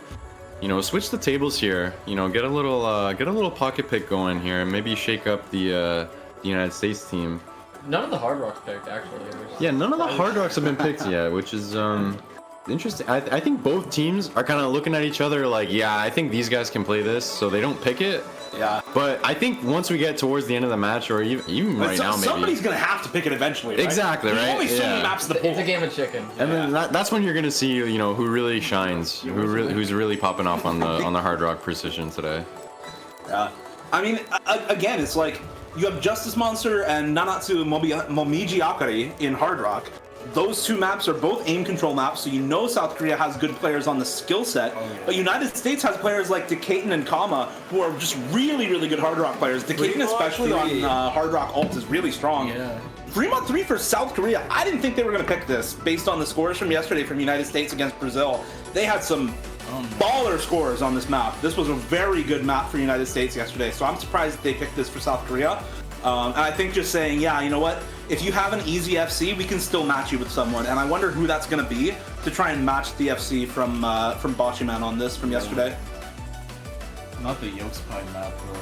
you know, switch the tables here. You know, get a little pocket pick going here, and maybe shake up the United States team. None of the Hard Rocks picked, actually. Yeah, none of the Hard Rocks have been picked yet, which is interesting. I think both teams are kind of looking at each other like, yeah, I think these guys can play this, so they don't pick it. Yeah. But I think once we get towards the end of the match, or even right now, maybe somebody's gonna have to pick it eventually. Right? Exactly, There's right? only so many maps to pull. It's a game of chicken. And then that's when you're gonna see, you know, who really shines, who's really popping off on the Hard Rock precision today. Yeah. I mean, again, it's like you have Justice Monster and Nanatsu Momiji Akari in Hard Rock. Those two maps are both aim control maps, so you know South Korea has good players on the skill set. But United States has players like Decatur and Kama who are just really, really good Hard Rock players. Decatur, especially on Hard Rock ult, is really strong. Yeah. Fremont 3 for South Korea. I didn't think they were going to pick this based on the scores from yesterday from United States against Brazil. They had some baller scores on this map. This was a very good map for United States yesterday, so I'm surprised they picked this for South Korea. And I think just saying, yeah, you know what? If you have an easy FC, we can still match you with someone. And I wonder who that's going to be to try and match the FC from Boshiman on this from yesterday. Not the Yolks Pie map, bro.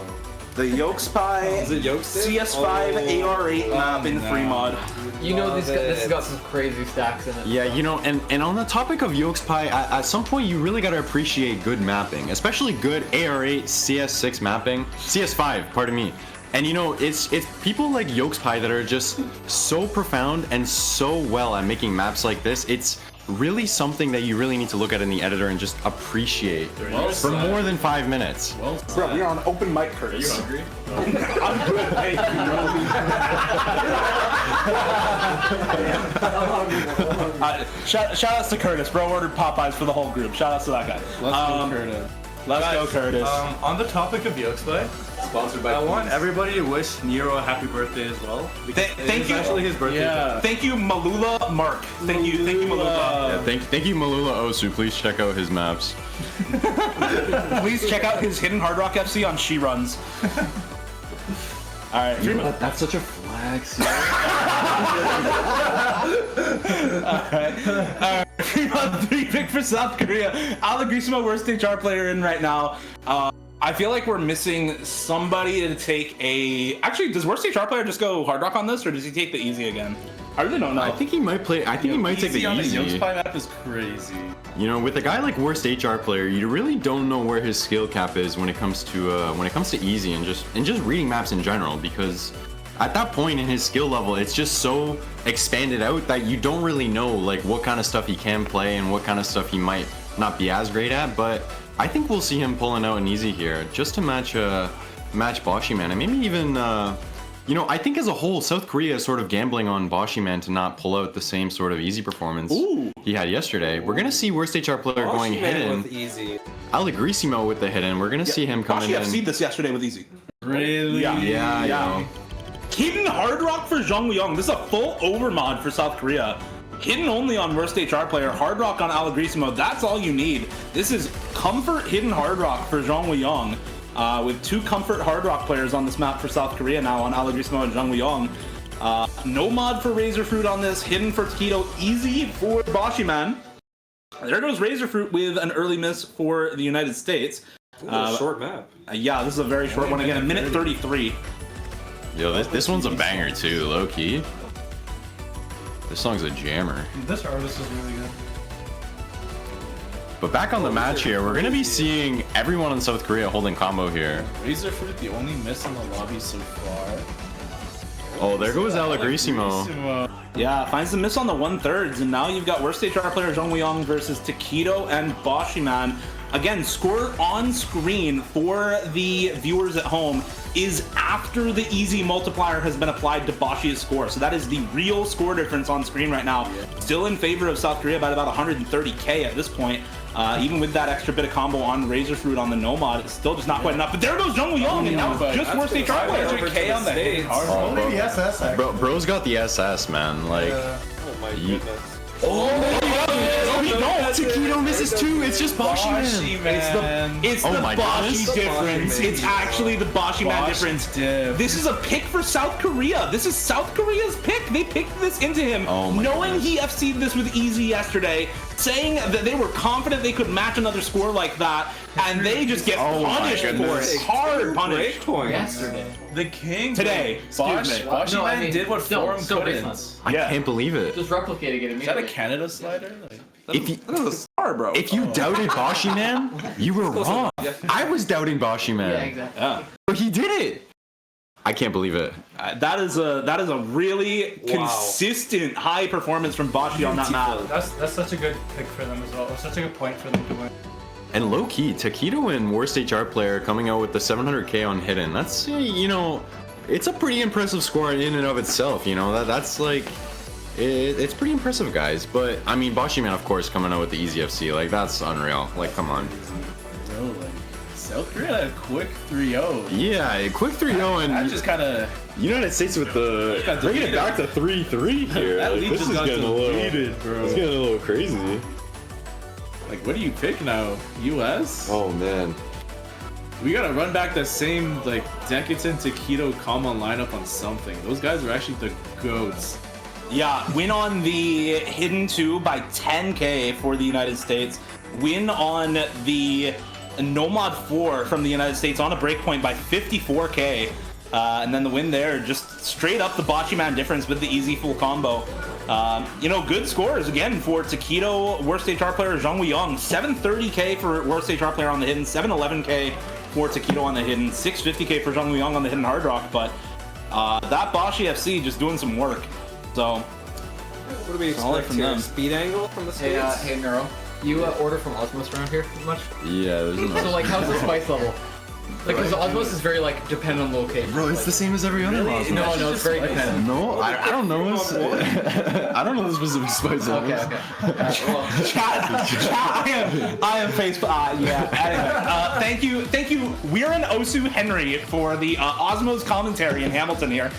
The Yolks Pie Is it Yolks? CS5 AR8 map in free mod. You know this has got some crazy stacks in it. Yeah, you know, and on the topic of Yolks Pie, at some point you really gotta appreciate good mapping, especially good AR8 CS6 mapping, CS5, pardon me. And you know, it's people like Yolks Pie that are just so profound and so well at making maps like this. It's really something that you really need to look at in the editor and just appreciate for more than 5 minutes. Bro, we're on open mic, Curtis. Are you hungry? I'm good, thank you. Shout outs to Curtis, bro. Ordered Popeyes for the whole group. Shout outs to that guy. Let's go, Curtis. Let's go, Curtis. On the topic of Yolks Play, Sponsored by I want everybody to wish Nero a happy birthday as well. Thank you. Actually, his birthday. Yeah. Thank you, Malula Mark. Thank you, Malula. Yeah, thank you, Malula Osu. Please check out his maps. Please check out his hidden Hard Rock FC on She Runs. All right, That's such a flex. All right. Fremont 3 pick for South Korea. Alagrisima, worst HR player in right now. I feel like we're missing somebody to take a... Actually, does worst HR player just go Hard Rock on this, or does he take the easy again? I really don't know. I think he might play. I think he might take the on easy. the Youngspy map is crazy. You know, with a guy like worst HR player, you really don't know where his skill cap is when it comes to easy and just reading maps in general, because at that point in his skill level, it's just so expanded out that you don't really know like what kind of stuff he can play and what kind of stuff he might not be as great at. But I think we'll see him pulling out an easy here just to match Boshi Man, and maybe even you know, I think as a whole, South Korea is sort of gambling on Boshi Man to not pull out the same sort of easy performance he had yesterday. We're gonna see worst HR player going hidden. With easy. Allegrisimo with the hidden. We're gonna see him coming in. I've seen this yesterday with easy. Really? Yeah. You know. Hidden Hard Rock for Jung Woo-young. This is a full overmod for South Korea. Hidden only on worst HR player. Hard Rock on Allegrisimo. That's all you need. This is comfort Hidden Hard Rock for Jung Woo-young. With 2 comfort Hard Rock players on this map for South Korea now on Allegrisimo and Jung Woo-young. No mod for Razor Fruit on this. Hidden for Taquito. Easy for Boshi Man. There goes Razor Fruit with an early miss for the United States. Short map. Yeah, this is a very short one. Again, a minute 33. Yo, this one's a banger too, low key. This song's a jammer. This artist is really good. But back on the match here, we're gonna be seeing everyone in South Korea holding combo here. Razor Fruit, the only miss in the lobby so far. Oh, there goes Allegrisimo. Yeah, finds the miss on the 1/3, and now you've got worst HR player Jung Woo-young versus Taquito and Boshi Man. Again, score on screen for the viewers at home is after the easy multiplier has been applied to Boshi's score. So that is the real score difference on screen right now. Still in favor of South Korea by about 130k at this point. Even with that extra bit of combo on Razor Fruit on the Nomad, it's still just not quite enough. But there goes Jung Woo-young, and now it's just worst HR player. 100k on the hit. Only the SS, actually. Bro's got the SS, man. Like, Oh my goodness. Taquito misses too. It's just Boshi Man. It's the Boshi difference. It's actually the Boshi Man difference. This is a pick for South Korea. This is South Korea's pick. They picked this into him, knowing he FC'd this with easy yesterday, saying that they were confident they could match another score like that, and they just get punished for it. Hard punished. Yesterday. The king Today. Boshi No, I Man mean, did what still Forum couldn't. baseline. I can't believe it. Just replicating it Is that a immediately. Canada slider? If you, Star, bro. if you doubted Boshi Man, you were wrong. I was doubting Boshi Man. Yeah, exactly. But he did it. I can't believe it. That is a really consistent high performance from Boshi on that map. That's such a good pick for them as well. It's such a good point for them to win. And low key, Taquito and worst HR player coming out with the 700k on hidden. That's, you know, it's a pretty impressive score in and of itself. You know, that's like, it's pretty impressive, guys. But I mean, Boshi Man, of course, coming out with the easy FC, like that's unreal. Like, come on. Bro, like, South Korea had a quick 3-0. Yeah, quick 3-0, and That just kind of. United States with the got bringing it deleted. back to 3-3 here. That Like, lead this just is got getting a little, deleted, bro. it's getting a little crazy. Like, what do you pick now? US? Oh man. We gotta run back that same, like, Decadent Taquito common lineup on something. Those guys are actually the GOATs. Yeah, win on the Hidden 2 by 10k for the United States. Win on the Nomad 4 from the United States on a breakpoint by 54k. And then the win there, just straight up the Boshi Man difference with the easy full combo. You know, good scores again for Taquito, worst HR player Jung Woo-young. 730k for worst HR player on the Hidden, 711k for Taquito on the Hidden, 650k for Jung Woo-young on the Hidden Hard Rock. But that Boshi FC just doing some work. So, What do we solid expect from here? them. Speed angle from the States? Hey Neuro, you order from Osmos around here much? Yeah, there's So like, how's the spice level? Like, because Osmos is very like dependent on location. Bro, it's the same as every other Osmos. No, it's very dependent. No, I don't know. I don't know the specific spice Okay, levels. okay. Well, I am Facebook. Yeah. Anyway, thank you. We're in Osu Henry for the Osmos commentary in Hamilton here.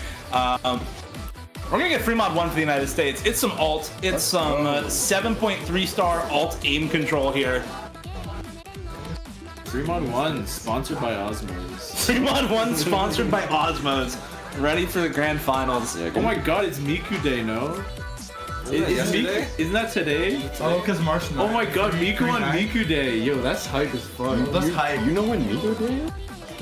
We're gonna get free mod 1 for the United States. It's some alt. It's some 7.3 star alt aim control here. Fremont 1, sponsored by Osmos. Free mod 1 sponsored by Osmos. Ready for the grand finals. Oh my god, it's Miku Day, no? Isn't that today? Oh, because Martian. Oh my god, Miku on Miku Day. Yo, that's hype as fuck. That's hype. You know when Migo Day is?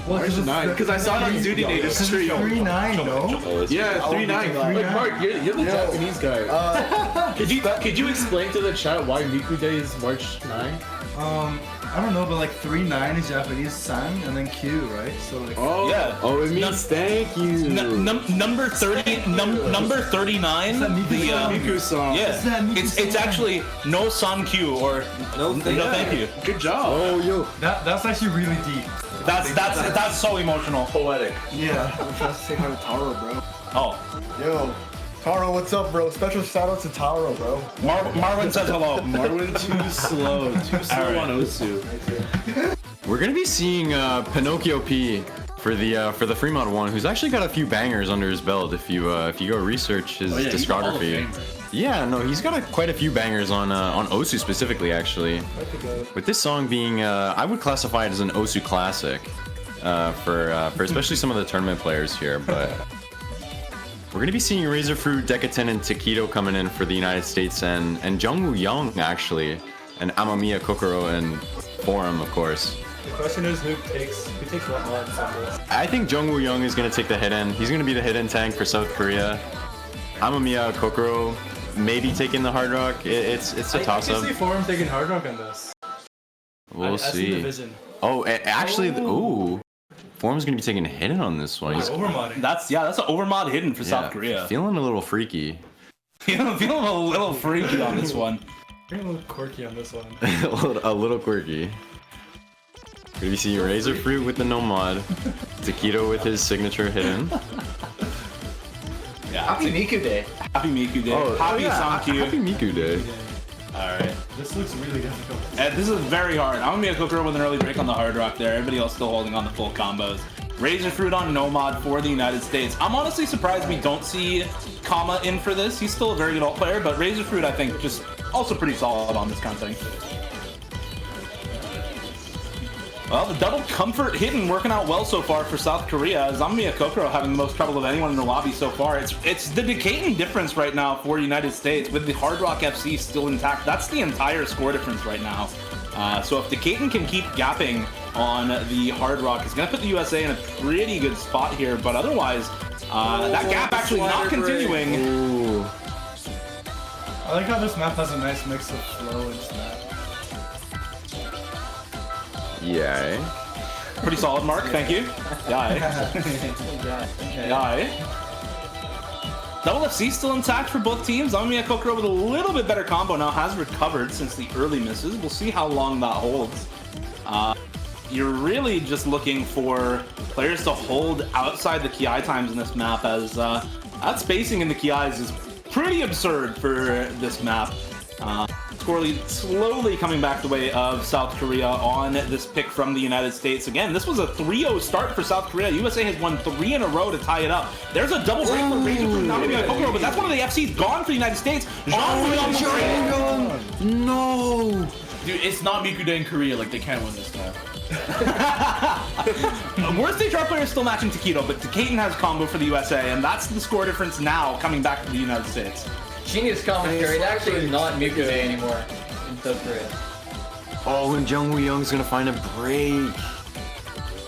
March 9, because I saw it on Duty Native stream. 3-9, no? Oh, it's- Yeah, 3-9. Like, Mark, you're the Japanese guy. Could you explain to the chat why Miku Day is March 9? I don't know, but like 3-9 is Japanese san and then Q, right? So like. Oh, Yeah. Oh, it means thank you. Number 30, number 39. The Miku song. yeah, it's actually no san Q or no thank you. Good job. Oh, yo. That's actually really deep. That's so emotional. Poetic. Yeah. I'm trying to say hi to Taro, bro. Oh, Yo. Taro, what's up, bro? Special shout out to Taro, bro. Marwin says hello. Marwin too slow. Too slow on Osu. We're gonna be seeing Pinocchio P for the Fremont one, who's actually got a few bangers under his belt. If you go research his discography. Yeah, no, he's got quite a few bangers on Osu specifically, actually. With this song being, I would classify it as an Osu classic for especially some of the tournament players here, but. We're going to be seeing Razor Fruit, Decatin, and Taquito coming in for the United States, and Jungwoo Young, actually, and Amamiya Kokoro and Forum, of course. The question is who takes what mods on this? I think Jungwoo Young is going to take the hit-in. He's going to be the hit-in tank for South Korea. Amamiya Kokoro maybe taking the Hard Rock. It's a toss-up. I can see Forum taking Hard Rock on this. We'll I see the see. vision. Oh, actually, ooh. Form's going to be taking a hit-in on this one. He's Overmodding. That's an overmod hidden for South Korea. feeling a little freaky. Feeling a little freaky on this one. Getting a little quirky on this one. a little quirky. We're gonna be seeing Razor Fruit with the no mod, Taquito with his signature hidden. Yeah. Happy Miku Day. Happy Miku Day. Happy Sankyu. Happy Miku Day. Alright. This looks really difficult. This is very hard. I'm gonna be a Kokoro with an early break on the Hard Rock there. Everybody else still holding on the full combos. Razor Fruit on no mod for the United States. I'm honestly surprised we don't see Kama in for this. He's still a very good alt player, but Razor Fruit I think just also pretty solid on this kind of thing. Well, the double comfort hidden working out well so far for South Korea. Zamamiya Kokoro having the most trouble of anyone in the lobby so far. It's the decaying difference right now for United States with the Hard Rock FC still intact. That's the entire score difference right now. So if Decatur can keep gapping on the Hard Rock, it's going to put the USA in a pretty good spot here. But otherwise, that gap actually not continuing. Ooh. I like how this map has a nice mix of flow and snap. Yeah. Pretty solid, Mark. Thank you. Yeah. Double FC still intact for both teams. Zamamiya Kokoro with a little bit better combo now has recovered since the early misses. We'll see how long that holds. You're really just looking for players to hold outside the Ki times in this map, as that spacing in the Ki's is pretty absurd for this map. Score lead slowly coming back the way of South Korea on this pick from the United States. Again, this was a 3-0 start for South Korea. USA has won 3 in a row to tie it up. There's a double break for Razor from Zamamiya Kokoro, but that's one of the FCs gone for the United States. No! Dude, it's not Miku Day in Korea. Like, they can't win this map. Worst stage R player is still matching Taquito, but Decatur has combo for the USA, and that's the score difference now coming back to the United States. Genius commentary. It's actually not Miku Day anymore in South Korea. Oh, and Jungwoo Young's gonna find a break.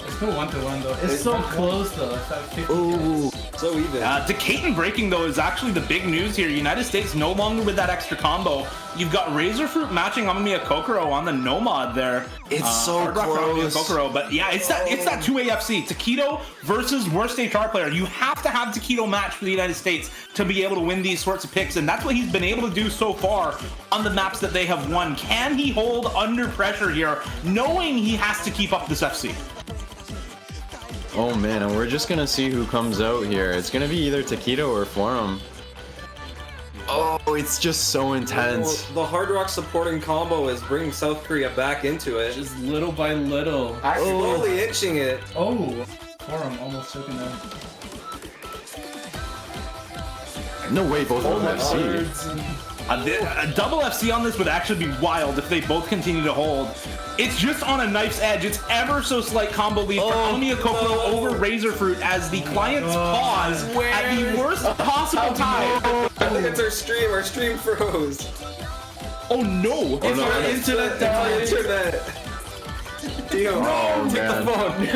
It's still 1-1 though. It's so close though. It's at 50. Ooh. So even. Decatur breaking though is actually the big news here. United States no longer with that extra combo. You've got Razor Fruit matching Amamiya Kokoro on the no mod there. It's so close. Kokoro, but yeah, it's that 2A FC. Taquito versus worst HR player. You have to have Taquito match for the United States to be able to win these sorts of picks, and that's what he's been able to do so far on the maps that they have won. Can he hold under pressure here, knowing he has to keep up this FC? Oh man, and we're just gonna see who comes out here. It's gonna be either Taquito or Forum. Oh, it's just so intense. Well, the Hard Rock supporting combo is bringing South Korea back into it. Just little by little. Slowly itching it. Oh, Forum almost took him out. No way, both of them FC. A double FC on this would actually be wild if they both continue to hold. It's just on a knife's edge. It's ever so slight combo lead for Amamiya Kokoro over Razor Fruit as the clients pause at the worst possible time. I think it's our stream. Our stream froze. Oh no! It's our internet down. Internet. Oh, Take the phone.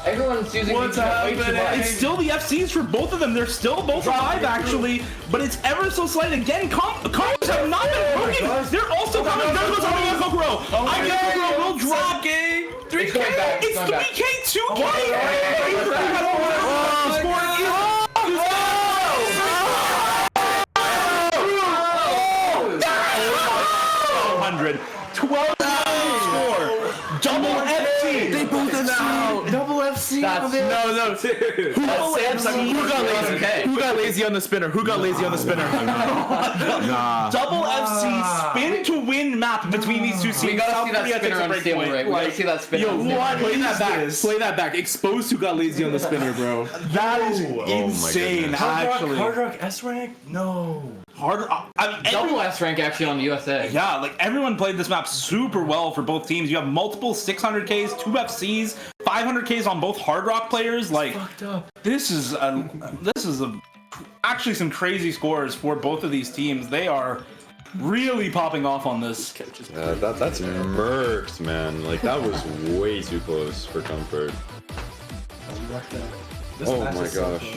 Everyone's using What's way too happening? much. It's still the FCs for both of them. They're still both alive, actually, but it's ever so slight. Again, combos have not been broken. They're also coming. There's what's happening on Kokoro. I get Kokoro will drop. 3K. It's going back. It's going back. 12 score. Double FC. They both have out. Double FC. That's No, dude. Who got lazy? Who got lazy on the spinner? Who got lazy on the spinner? Double FC spin to win map between these two teams. We gotta South see that Korea spinner takes a on break stable point. rig. We gotta see that spinner. Yo, on stable what? rig. Play that back. Play that back. Exposed who got lazy on the spinner, bro. That is insane. Actually, Hard Rock S rank? No. Hard. I mean, Double S rank actually on the USA. yeah, like everyone played this map super well for both teams. You have multiple 600Ks, 2 FCs, 500Ks on both Hard Rock players. Like, this is actually some crazy scores for both of these teams. They are really popping off on this. That's murked, man. Like, that was way too close for comfort. Oh my gosh.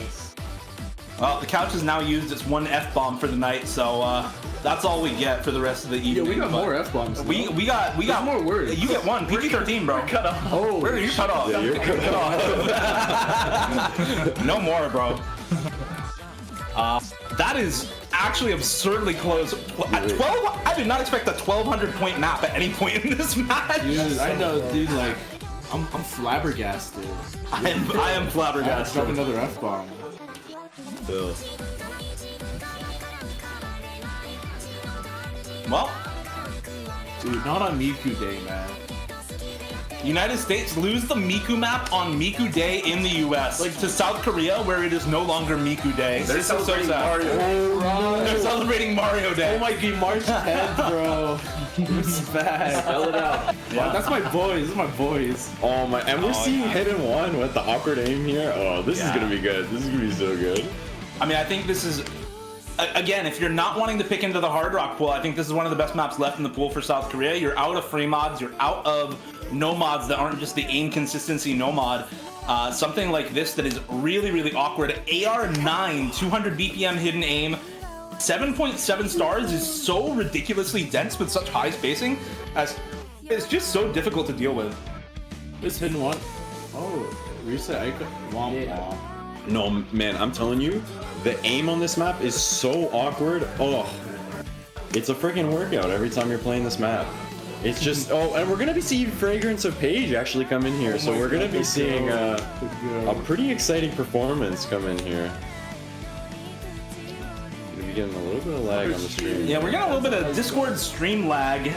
Well, the couch has now used its one F-bomb for the night, so that's all we get for the rest of the evening. Yeah, we got but more F-bombs. We got more words. You get one. PG-13, bro. Cut off. Oh, Where are you cut off? Yeah, you're cut off. No more, bro. That is actually absurdly close. At 12, I did not expect a 1,200 point map at any point in this match. Dude, I know, dude. Like, I'm flabbergasted. I am flabbergasted. Drop another F-bomb. Well, Dude, not on Miku Day, man. United States lose the Miku map on Miku Day in the US, like to South Korea, where it is no longer Miku Day. They're This is so celebrating sad. Mario. They're celebrating Mario Day. Oh my god, March 10th, bro. Respect. Spell it out. Yeah. That's my boys. This is my boys. Oh my, and we're seeing hit and one with the awkward aim here. Oh, this is gonna be good. This is gonna be so good. I mean, I think this is, again, if you're not wanting to pick into the Hard Rock pool, I think this is one of the best maps left in the pool for South Korea. You're out of free mods, you're out of no mods that aren't just the inconsistency no mod. Something like this that is really, really awkward. AR9, 200 BPM hidden aim, 7.7 stars is so ridiculously dense with such high spacing, as it's just so difficult to deal with. This hidden one. Oh, reset icon. Womp womp. No, man, I'm telling you, the aim on this map is so awkward. Oh, it's a freaking workout every time you're playing this map. It's just, oh, and we're gonna be seeing Fragrance of Page actually come in here, so we're gonna be seeing a pretty exciting performance come in here. Gonna be getting a little bit of lag on the stream. Yeah, we're getting a little bit of Discord stream lag.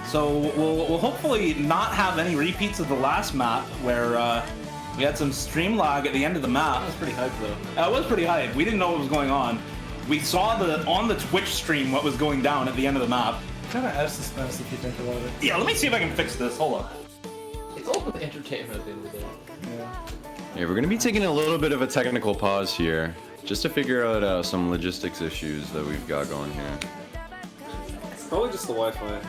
So we'll hopefully not have any repeats of the last map where we had some stream lag at the end of the map. That was pretty hype though. It was pretty hype. We didn't know what was going on. We saw on the Twitch stream what was going down at the end of the map. Kind of adds suspense if you think about it. Yeah, let me see if I can fix this. Hold up. It's all with entertainment at the end of the day. Yeah, we're gonna be taking a little bit of a technical pause here, just to figure out some logistics issues that we've got going here. Probably just the Wi-Fi.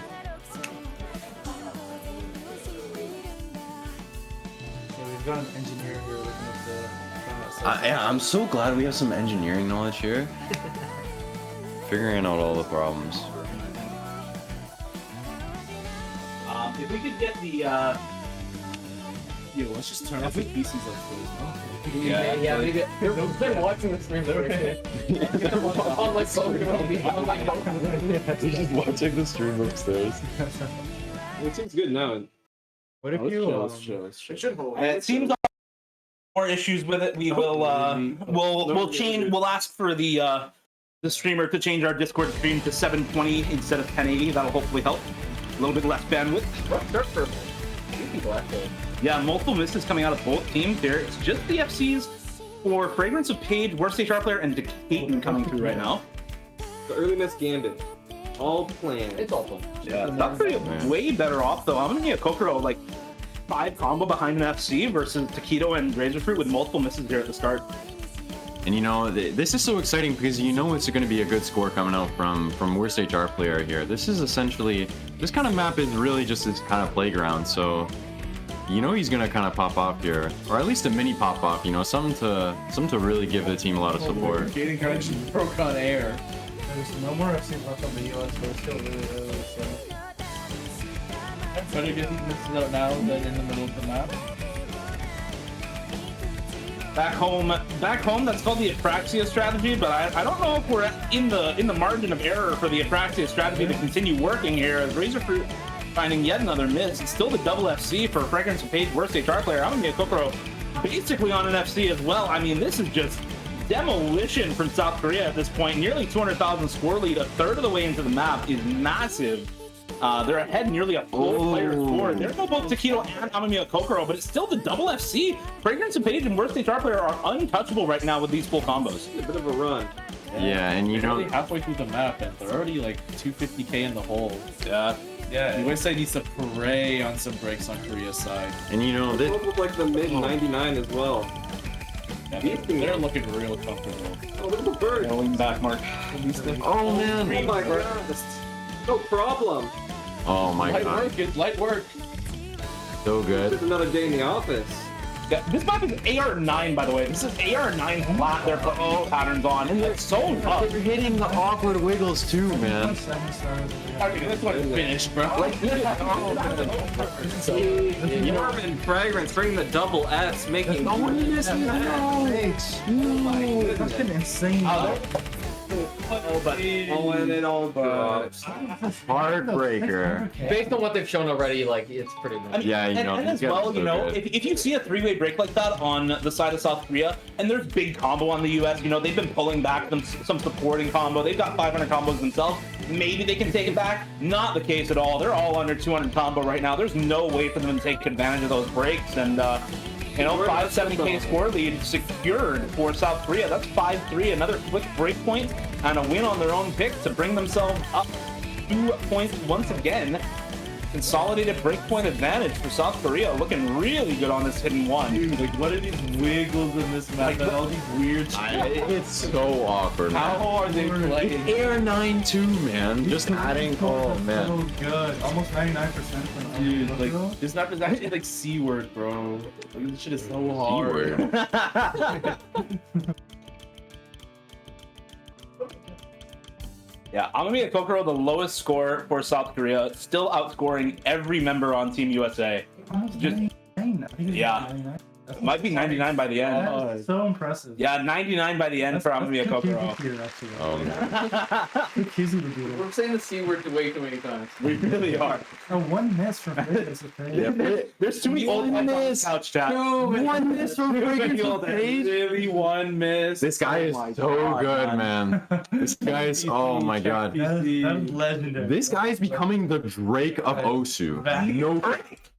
Yeah, we've got an engineer here looking at the. Yeah, I'm so glad we have some engineering knowledge here. Figuring out all the problems. If we could get the Yo, let's just turn off the PCs like this. Yeah, maybe. They're watching the stream. On my phone. He's just watching the stream upstairs. It seems good now. What if Let's you? chill, let's chill, let's chill. It should hold. it seems like more issues with it. We will we'll ask for the streamer to change our Discord stream to 720 instead of 1080. That'll hopefully help. A little bit less bandwidth. Yeah, multiple misses coming out of both teams here. It's just the FCs for Fragrance of Page, Worst HR player, and Decaton coming through right now. The early miss Gambit. All planned. It's all fun. Yeah, that's way better off though. I'm gonna need a Kokoro like 5 combo behind an FC versus Taquito and Razorfruit with multiple misses here at the start. And you know, this is so exciting because you know it's going to be a good score coming out from worst HR player here. This is essentially, this kind of map is really just this kind of playground. So, you know, he's going to kind of pop off here, or at least a mini pop off. You know, something to really give the team a lot of support. Gating connection broke on air. There's no more FC left on the US, but it's still really early, so. Better get these misses out now than in the middle of the map. Back home, that's called the Apraxia strategy, but I don't know if we're in the margin of error for the Apraxia strategy to continue working here, as Razorfruit finding yet another miss. It's still the double FC for Fragrance and Page, worst HR player. I'm gonna get Kokoro basically on an FC as well. I mean, this is just demolition from South Korea at this point. Nearly 200,000 score lead, a third of the way into the map is massive. They're ahead nearly a full player score. There's no both Taquito and Amamiya Kokoro, but it's still the double FC. Fragrance and Page and worst HR player are untouchable right now with these full combos. A bit of a run. Yeah, and you They're know, already halfway through the map, and they're already like 250k in the hole. Yeah. Yeah, USA needs to prey on some breaks on Korea's side. and you know, They this, look like the mid 99 as well. Yeah, they're looking real comfortable. Oh, look at the bird. Going back, Mark. oh man, Oh my god. No problem. oh my Light god, work, it's light work. so good. Just another day in the office. Yeah, this map is AR9, by the way. This is AR9 flat. They're putting patterns on, and they're so tough. They're hitting the awkward wiggles too, man. 7 stars. Okay, this one is finished, bro. Norman Fragrance bringing the double S, making That's been insane. Oh, and it all drops. Heartbreaker. Based on what they've shown already, like it's pretty much. Yeah, you know, and these as guys well, are so you know, good. if you see a three-way break like that on the side of South Korea, and there's big combo on the US, you know, they've been pulling back some supporting combo. They've got 500 combos themselves. Maybe they can take it back. Not the case at all. They're all under 200 combo right now. There's no way for them to take advantage of those breaks. And you know, 570k score lead secured for South Korea. That's 5-3, another quick break point and a win on their own pick to bring themselves up 2 points once again. Consolidated breakpoint advantage for South Korea, looking really good on this hidden one. Dude, like, what are these wiggles in this map? Like, All these weird It's so awkward, How man. are they playing? Air 9-2, man. Just adding, oh man. So good. Almost 99% from Dude, like, this map is actually like C-word, bro. Like, this shit is so hard. Yeah, Amamiya Kokoro, the lowest score for South Korea, still outscoring every member on Team USA. Just, yeah. It might be 99 by the end. That's so impressive. Yeah, 99 by the end for Amamiya Kokoro. Oh man. Easy to do We're saying the C word way too many times. We really are. one miss from Vegas. There's too many old heads on the couch chat. One miss from Really one miss. This guy is so good, man. This guy is, oh my god. That's legendary. This guy is becoming the Drake of Osu.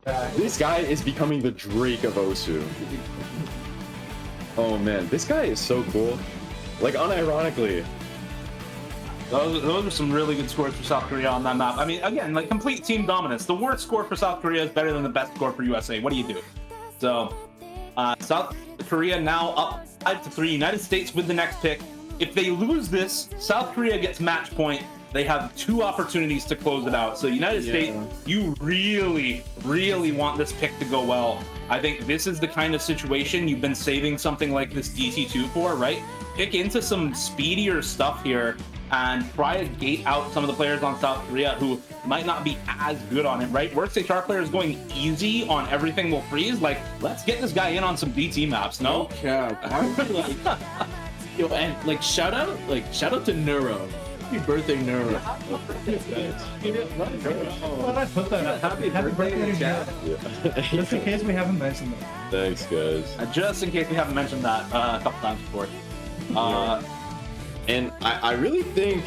No, this guy is becoming the Drake of Osu. Oh man, this guy is so cool. Like, unironically. Those are some really good scores for South Korea on that map. I mean, again, like complete team dominance. The worst score for South Korea is better than the best score for USA. What do you do? So, South Korea now up 5-3. United States with the next pick. If they lose this, South Korea gets match point. They have 2 opportunities to close it out. So United States, you really, really want this pick to go well. I think this is the kind of situation you've been saving something like this DT2 for, right? Pick into some speedier stuff here and try to gate out some of the players on South Korea who might not be as good on it, right? Worst HR player is going easy on everything will freeze. Like, let's get this guy in on some DT maps, no? Cap. Yo, and like shout out to Neuro. Happy birthday, Neuro. Why I put that? Happy birthday in the chat. Just in case we haven't mentioned that. Thanks, guys. Just in case we haven't mentioned that a couple times before. And I really think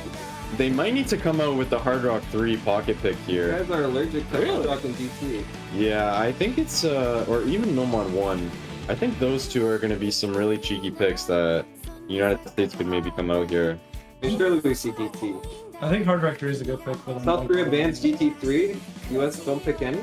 they might need to come out with the Hard Rock 3 pocket pick You here. guys are allergic to Really? Rock and DT. Yeah, I think it's, or even Nomad 1. I think those 2 are going to be some really cheeky picks that United States could maybe come out here. Surely we see DT. I think Hard Rock 3 is a good pick for them. South Korea bans GT3. US don't pick any.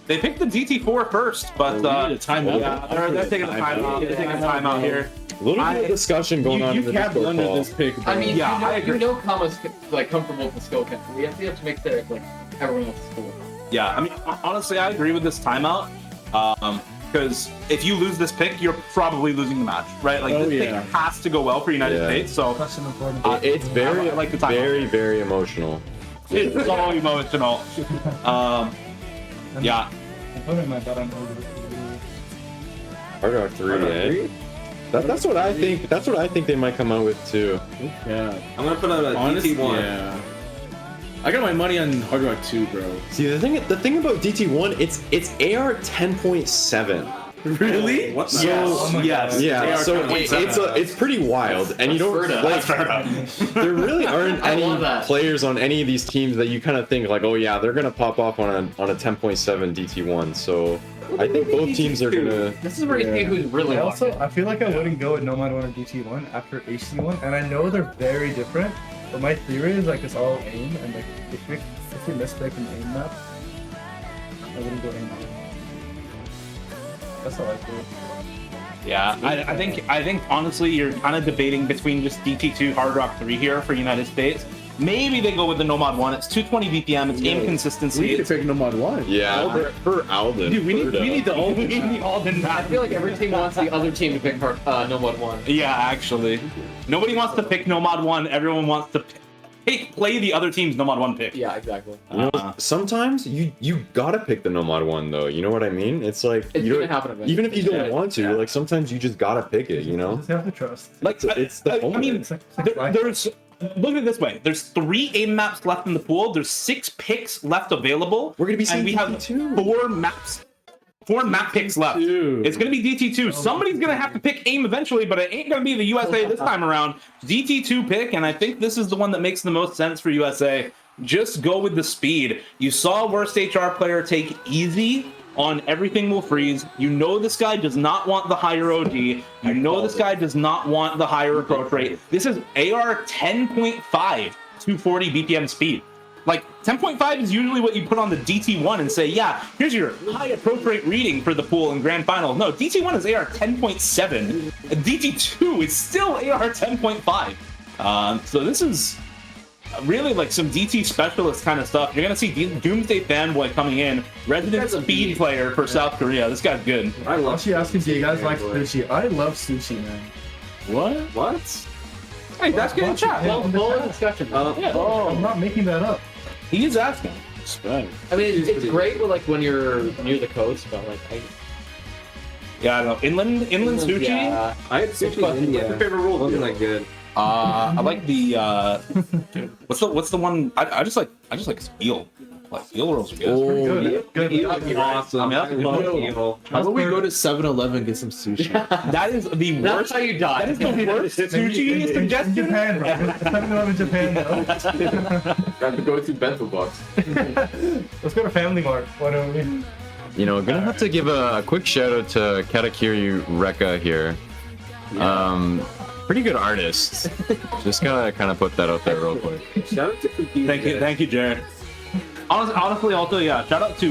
They picked the DT4 first, but We need a timeout. yeah, they're taking a timeout. They're taking a timeout here. A little bit of discussion going on in the can't Discord blunder call. this pick, bro. I mean, Yeah, you know Kama's like comfortable with the skill count. We have to make sure like everyone else's skill. Yeah, I mean, honestly, I agree with this timeout. Because if you lose this pick, you're probably losing the match, right? Like, this pick has to go well for United States, so... That's an important It's very, I like the timeout. very, very emotional. It's so emotional. Yeah. I'm putting my bet on over. Hard Rock 3, eh? That's what I think. That's what I think they might come out with too. Yeah. I'm gonna put out a Honestly, DT1. yeah. I got my money on Hard Rock 2, bro. See, the thing about DT1, it's AR 10.7. Really? What the Yes. Yes. Yeah, so AR it's pretty wild, and you don't like. There really aren't I any love that. players on any of these teams that you kind of think like, oh yeah, they're gonna pop off on a 10.7 DT1. So I think both teams are gonna. This is where you see who's really I feel like I wouldn't go with Nomad 1 or DT1 after HC1, and I know they're very different, but my theory is like it's all aim, and like if we mispick an aim map, I wouldn't go aim map. That's all I feel. Yeah, I think honestly you're kind of debating between just DT2 Hard Rock 3 here for United States. Maybe they go with the Nomad 1. It's 220 BPM. It's aim consistency. We need to pick Nomad 1. Yeah, for Alden. Dude, we need the Alden. We need the Alden. I feel like every team wants the other team to pick Nomad 1. Yeah, actually, nobody wants to pick Nomad 1. Everyone wants to play the other team's Nomad 1 pick. Yeah, exactly. You know, sometimes you gotta pick the Nomad 1 though. You know what I mean? It's like It's you gonna happen eventually. even if you don't want to, like sometimes you just gotta pick it. You know? Just have to trust. Like, It's the I mean, It's like there's look at it this way. There's 3 aim maps left in the pool. There's 6 picks left available. We're gonna be and seeing we have DT2. 4 map picks left. It's gonna be DT2. Somebody's gonna have to pick aim eventually, but it ain't gonna be the USA this time around. DT2 pick, and I think this is the one that makes the most sense for USA. Just go with the speed. You saw worst HR player take easy on everything will freeze. You know this guy does not want the higher OD. You know this guy does not want the higher approach rate. This is AR 10.5, 240 BPM speed. Like, 10.5 is usually what you put on the DT1 and say, yeah, here's your high approach rate reading for the pool in grand final. No, DT1 is AR 10.7. DT2 is still AR 10.5. So this is really like some DT specialist kind of stuff. You're going to see Doomsday Fanboy coming in. Resident speed player for South Korea. This guy's good. I love she asking, do you guys like sushi? I love sushi, man. What? Hey, that's good in chat. Full discussion. I'm not making that up. He is asking. Respect. I mean, it's great with, like when you're near the coast, but like Yeah, I know. Inland sushi. Yeah. I had sushi in India. What's your favorite roll? Wasn't that good? I like the what's the one? I just like eel. Like eel rolls are good. Good. Awesome. I love eel. How about we go to 7-Eleven and get some sushi? That is the That's worst. how you die. That is the worst sushi In suggestion. Japan, bro. 7-Eleven Japan, though. Got to go to Bento Box. Let's go to Family Mart. Why don't we? You know, gonna have to give a quick shout out to Katakiri Rekka here. Pretty good artist. Just gotta kind of put that out there real quick. Shout out to Cookies. Thank you, Jared. Honestly, also, yeah, shout out to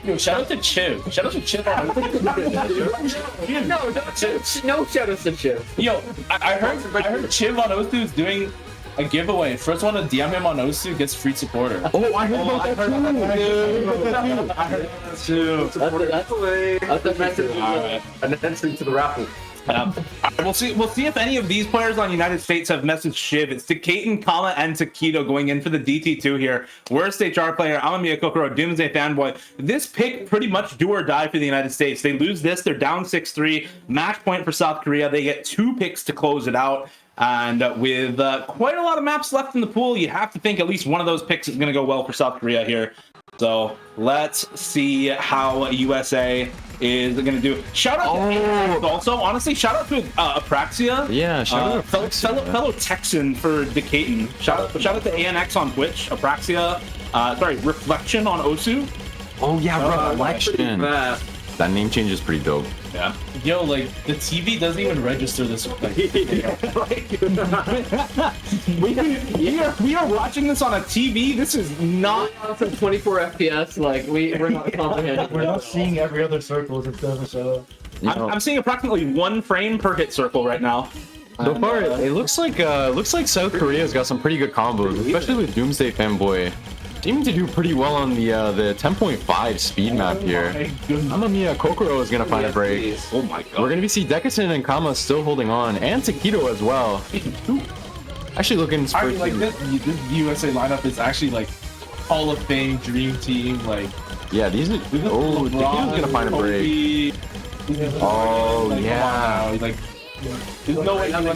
yo, shout out to Chiv. Shout out to Chiv. No shout outs to Chip. Yo, I heard Chiv on Osu is doing a giveaway. First one to DM him on Osu gets free supporter. Oh, I heard about that too. That's a message. An entry to the raffle. We'll see if any of these players on United States have messaged Shiv. It's to Kaiten, Kama, and Taquito going in for the DT2 here. Worst HR player, Amamiya Kokoro, Doomsday Fanboy. This pick pretty much do or die for the United States. They lose this, they're down 6-3. Match point for South Korea. They get 2 picks to close it out. And with quite a lot of maps left in the pool, you have to think at least one of those picks is going to go well for South Korea here. So let's see how USA is going to do. Shout out to also, honestly, shout out to Apraxia. Yeah, shout out to fellow Texan for Decatur. Shout out to ANX on Twitch. Apraxia, Reflection on Osu. Oh yeah, Reflection. Fast. That name change is pretty dope. Yeah. Yo, like, the TV doesn't even register this. Like, we are watching this on a TV. This is not From 24 FPS, like, we're not comprehending. We're not seeing every other circle. It doesn't show. I'm seeing approximately 1 frame per hit circle right now. So far, it looks like South Korea's got some pretty good combos, especially with Doomsday Fanboy. Seeming to do pretty well on the 10.5 speed map here. Amamiya Kokoro is gonna find a break. Oh my god. We're gonna see Dekison and Kama still holding on, and Takedo as well. Actually looking I mean, like, this USA lineup is actually, like, Hall of Fame, Dream Team, like... Yeah, these are... Oh, Takedo's gonna find a break. Oh, yeah. Like, there's no way I've never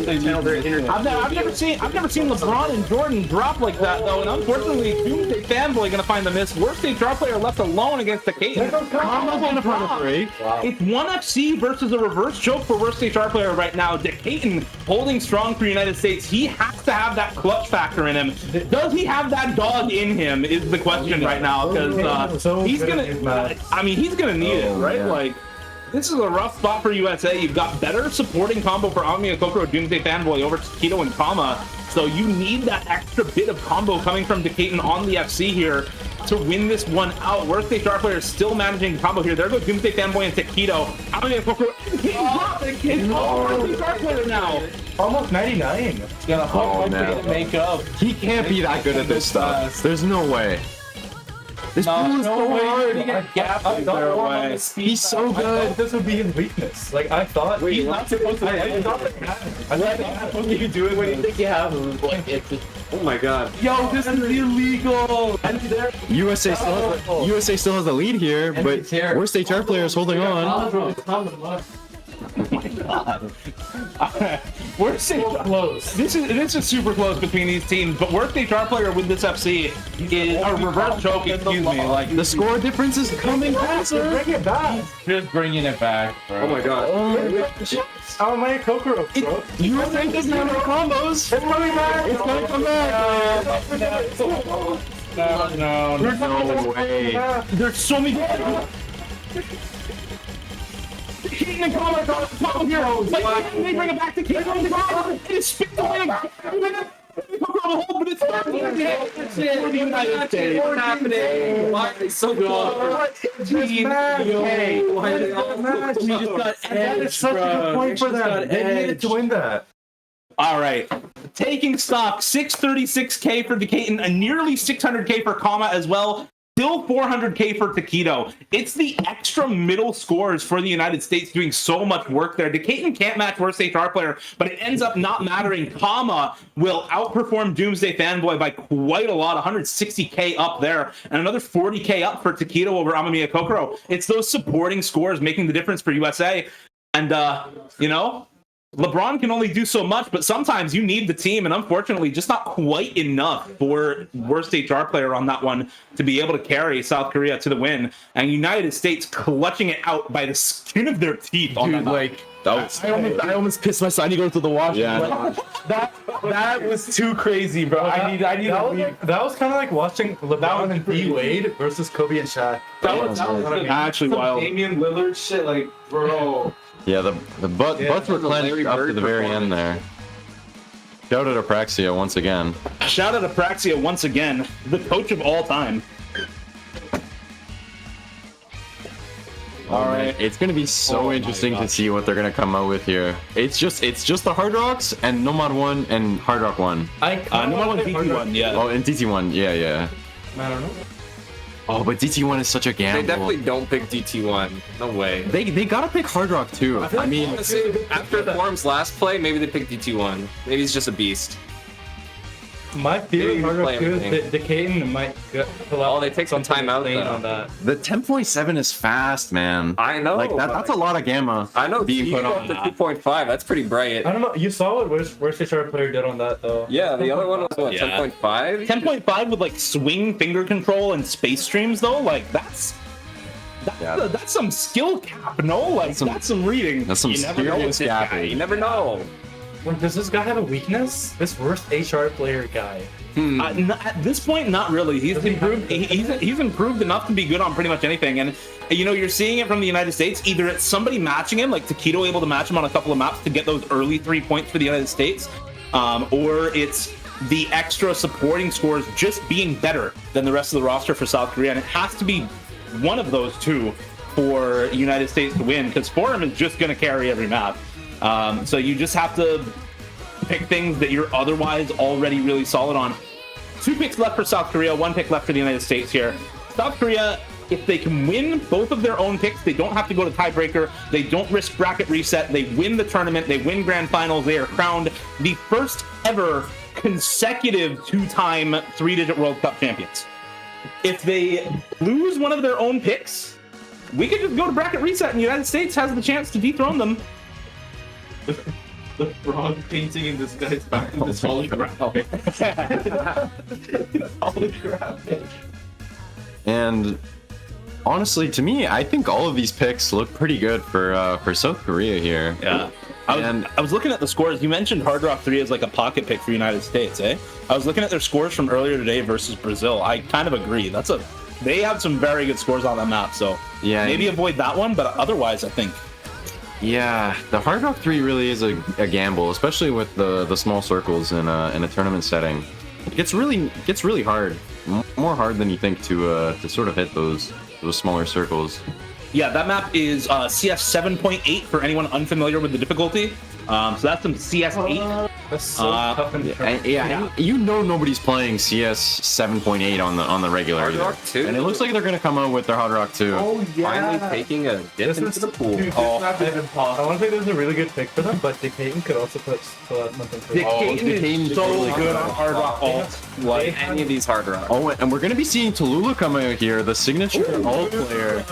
seen LeBron and Jordan drop like that though, and unfortunately, Doomsday Fanboy gonna find the miss. Worst HR player left alone against the Kate. Kama's gonna find a break. It's 1FC versus a reverse choke for worst HR player right now. Decaton holding strong for United States. He has to have that clutch factor in him. Does he have that dog in him? Is the question right now, because he's gonna. I mean, he's gonna need it, right? Like. This is a rough spot for USA. You've got better supporting combo for Amamiya Kokoro, Doomsday Fanboy over Takedo and Kama. So you need that extra bit of combo coming from Decaton on the FC here to win this one out. Worst HR player is still managing combo here. There goes Doomsday Fanboy and Takedo. Amamiya Kokoro. Decaton worst HR player now. Almost 99. He's got a hard to make up. He can't be that good at this stuff. There's no way. This pool is so hard. He got gapped there. He's so good. This would be his weakness. Like, I thought. He's not supposed to. I thought you do it when you think you have him. Like, it's just, Oh my god. yo, this is illegal. USA still has the lead here, but worst HR player is holding on. We're so close. This is super close between these teams, but worst HR player with this FC is a reverse choke. Excuse me, like The score difference is coming closer. Bring it back. Just bringing it back, bro. Oh my god. Oh, my Kokoro. USA doesn't have no combos. It's coming back. It's gonna come back. No way. there's so many. Keaton and Kama are on top of here. Like, they bring it back to Keaton. It is spit away. But it's not for the United States. What's happening? Why are they so good? Hey, Why are they all We just got that is such a good point for them. They needed to win that. All right. Taking stock, 636K for Decaton, a nearly 600K for Kama as well. Still 400K for Takedo. It's the extra middle scores for the United States doing so much work there. Decaton can't match worst HR player, but it ends up not mattering. Kama will outperform Doomsday Fanboy by quite a lot, 160K up there, and another 40K up for Takedo over Amamiya Kokoro. It's those supporting scores making the difference for USA. And, you know, LeBron can only do so much, but sometimes you need the team, and unfortunately, just not quite enough for worst HR player on that one to be able to carry South Korea to the win. And United States clutching it out by the skin of their teeth on that. Like, I almost pissed myself. I need to go to the wash. Yeah. That was too crazy, bro. I need That was kind of like watching LeBron and D Wade versus Kobe and Shaq. that was Actually wild. Damian Lillard shit, like, bro. Yeah, the butts were clenched up to the very end there. Shout out Apraxia once again. Shout out Apraxia once again, the coach of all time. All right, it's gonna be so interesting to see what they're gonna come out with here. It's just the Hard Rocks and Nomad 1 and Hard Rock 1. Nomad 1, DT1, yeah. Oh, and DT1, yeah. I don't know. Oh, but DT1 is such a gamble. They definitely don't pick DT1. No way. They gotta pick Hard Rock too. I mean, Honestly, after Form's last play, maybe they pick DT1. Maybe he's just a beast. My theory Maybe play is everything. that Decaton might pull out. Oh, they take some time out lane though. on that. the 10.7 is fast, man. I know. Like that's a lot of gamma. I know. being You put go on up to 2.5. That's pretty bright. I don't know. You saw what worst HR player did on that though. Yeah, the other one was what, Yeah. 10.5? 10.5 with like swing finger control and space streams though, like that's some skill cap, no? Like that's some reading. That's some You never know with serious this guy. gapping. You never know. Wait, does this guy have a weakness? This worst HR player guy. At this point, not really. He's improved. He's improved enough to be good on pretty much anything. And you know, you're seeing it from the United States. Either it's somebody matching him, like Taquito able to match him on a couple of maps to get those early 3 points for the United States, or it's the extra supporting scores just being better than the rest of the roster for South Korea. And it has to be one of those two for United States to win, because Forum is just going to carry every map. So you just have to pick things that you're otherwise already really solid on. 2 picks left for South Korea, 1 pick left for the United States here. South Korea, if they can win both of their own picks, they don't have to go to tiebreaker, they don't risk bracket reset, they win the tournament, they win grand finals, they are crowned the first ever consecutive 2-time 3-digit World Cup champions. If they lose one of their own picks, we could just go to bracket reset and the United States has the chance to dethrone them. The frog painting in this guy's back in this holographic. Holographic. And honestly, to me, I think all of these picks look pretty good for South Korea here. Yeah. I was looking at the scores. You mentioned Hard Rock 3 as like a pocket pick for United States, eh? I was looking at their scores from earlier today versus Brazil. I kind of agree. They have some very good scores on that map, so yeah, maybe avoid that one, but otherwise, I think. Yeah, the Hard Rock 3 really is a gamble, especially with the small circles in a tournament setting. It gets really hard, more hard than you think to sort of hit those smaller circles. Yeah, that map is CS 7.8 for anyone unfamiliar with the difficulty. So that's some CS 8. That's so tough in yeah, you know nobody's playing CS 7.8 on the regular. Hard Rock 2? And it looks like they're gonna come out with their Hard Rock 2. Oh yeah. Finally taking a dip into the pool. Dude, I want to say this is a really good pick for them, but Decatur could also put something for them. Decatur is so really good on Hard Rock ult. Like any of these Hard Rock. Oh, and we're gonna be seeing Tallulah come out here, the signature ult player.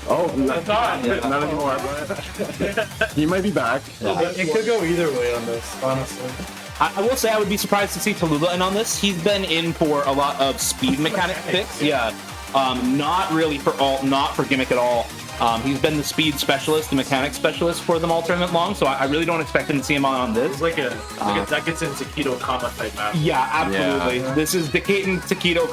Oh, not anymore. He might be back. It could go either way on this, honestly. I will say I would be surprised to see Tallulah in on this. He's been in for a lot of speed mechanic picks. Yeah. Not really for ult, not for gimmick at all. He's been the speed specialist, the mechanic specialist for them all tournament long, so I really don't expect him to see him on this. It's like that gets into Taquito Kama type map. Yeah, absolutely. Yeah. This is Decatur, Taquito,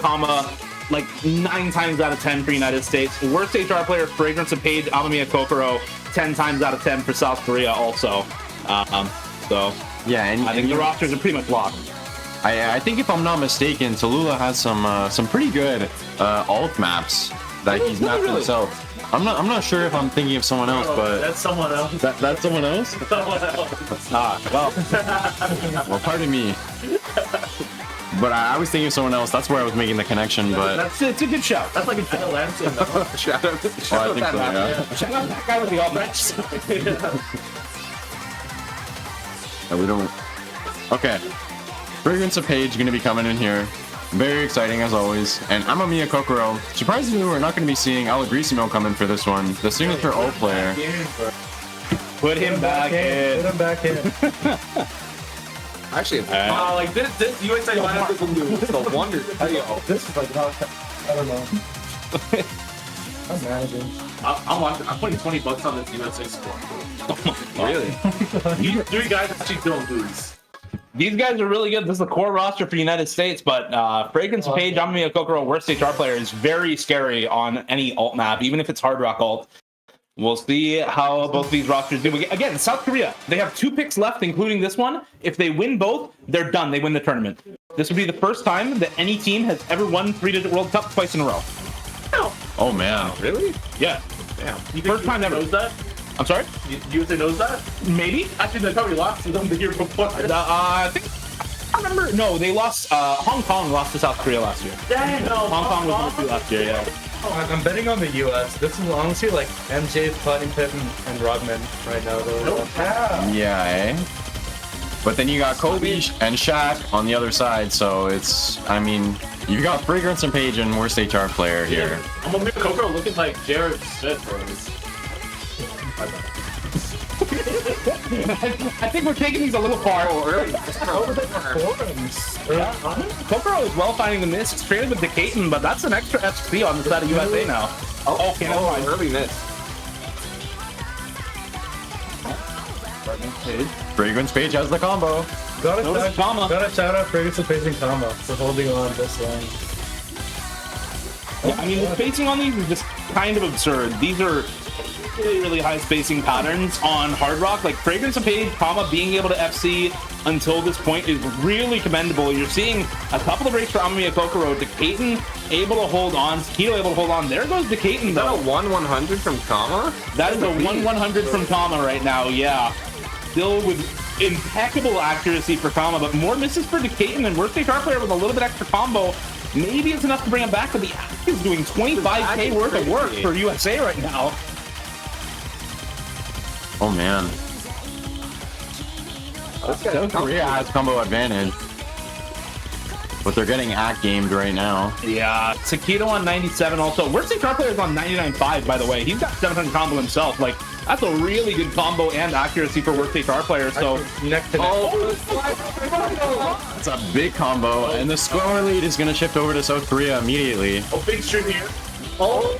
like 9 times out of 10 for United States. Worst HR player, Fragrance of Page, Amamiya Kokoro, 10 times out of 10 for South Korea also. So Yeah, and I think the rosters are pretty much locked. I think if I'm not mistaken, Tallulah has some pretty good alt maps that he's mapped himself. I'm not sure if I'm thinking of someone else, but That's someone else. that's someone else. Someone else. Well, pardon me. But I was thinking of someone else. That's where I was making the connection. But It's a good shout. That's like a China Lansing. Shout out. I think so, yeah. Shout out that guy with the alt match. We don't. Okay. Fragrance of Page going to be coming in here. Very exciting as always. And Amamiya Kokoro. Surprisingly, we're not going to be seeing Alagrissimo come in for this one. The signature ult player. Put him back in. Put him back in. Actually, Like this USA lineup doesn't do. it's a wonder. This is like, I don't know. I'm managing. I'm watching. I'm putting $20 on this USA score. Really? You 3 guys actually don't lose. These guys are really good. This is the core roster for United States, but Fragrance of Page, Amamiya Kokoro, worst HR player, is very scary on any alt map, even if it's Hard Rock alt. We'll see how both these rosters do. Again, South Korea, they have 2 picks left, including this one. If they win both, they're done. They win the tournament. This would be the first time that any team has ever won 3-digit World Cup twice in a row. Oh, man. Really? Yeah. Damn. First time ever. Knows that? I'm sorry? USA knows that? Maybe? Actually, they probably lost to them the year before. I think. I remember. No, they lost. Hong Kong lost to South Korea last year. Dang, no. Hong Kong was number 2 last year, yeah. I'm betting on the US. This is honestly like MJ, Fighting Pit, and Rodman right now, though. Yeah, eh? But then you got Kobe and Shaq on the other side, so it's, I mean, you got Fragrance and Page and worst HR player here. I'm gonna make Kokoro looking like Jared Smith for us. I think we're taking these a little far. Early. Kokoro is well finding the miss. It's traded with Decatur, but that's an extra FC on the side of USA now. Okay, never mind. Early miss. Page. Fragrance Page has the combo. Notice Kama. Gotta shout out Fragrance of Facing Kama for holding on this long. Yeah, I mean, the spacing on these is just kind of absurd. These are really high spacing patterns on Hard Rock. Like, Fragrance of Page, Kama being able to FC until this point is really commendable. You're seeing a couple of breaks for Amamiya Kokoro. Decaton able to hold on. Keto able to hold on. There goes Decaton, though. Is that a 1-100 from Kama? That is a 1-100 from Kama right now, yeah. Still with impeccable accuracy for Kama, but more misses for Decaton, and Worst Stage Art Player with a little bit extra combo. Maybe it's enough to bring him back, but the Act is doing 25k worth of work for USA right now. Oh man. South Korea has combo advantage. But they're getting act gamed right now. Yeah, Takedo on 97 also. Worst Stage Art Player is on 99.5, by the way. He's got 700 combo himself. Like, that's a really good combo and accuracy for Worst Stage Art Player, so... Neck to That's a big combo, and the score lead is gonna shift over to South Korea immediately. Oh, big stream here. Oh,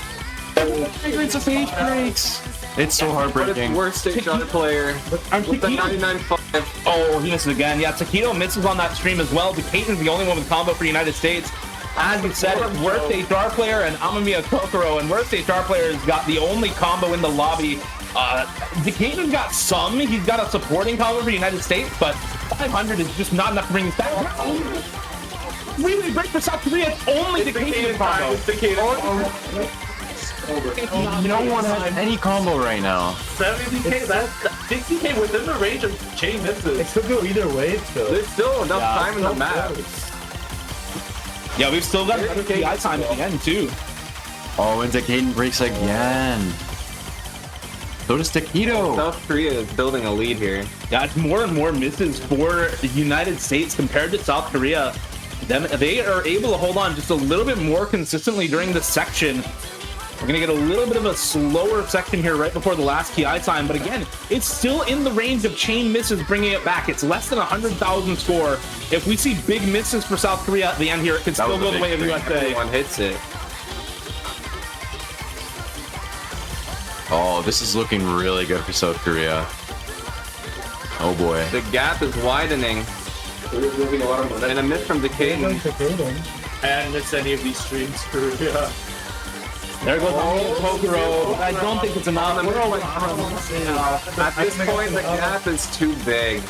Fragrance of Page breaks. It's so but it's heartbreaking. Worst Stage Art Player with the 99.5. Oh, he misses again. Yeah, Takedo misses on that stream as well. Decaton's the only one with combo for United States. As you said, it's Worst Stage Art Player and Amamiya Kokoro, and Worst Stage Art Player has got the only combo in the lobby. Decaton's got some. He's got a supporting combo for United States, but 500 is just not enough to bring us back. Really great for South Korea. It's only Decaton's combo. No one has any combo right now. 70k, that's 60k within the range of chain misses. It could go either way, still. There's still enough time in the map. Yeah, we've still got another PI time at the end, too. Oh, and Decaton breaks again. So does Takedo. South Korea is building a lead here. Yeah, it's more and more misses for the United States compared to South Korea. They are able to hold on just a little bit more consistently during this section. We're going to get a little bit of a slower section here right before the last PI time, but again, it's still in the range of chain misses bringing it back. It's less than 100,000 score. If we see big misses for South Korea at the end here, it could still go the way of USA. Everyone hits it. Oh, this is looking really good for South Korea. Oh boy. The gap is widening. And a miss from Decaton. And miss any of these streams, Korea. There goes Kokoro. I don't think it's enough. At this point, the gap is too big.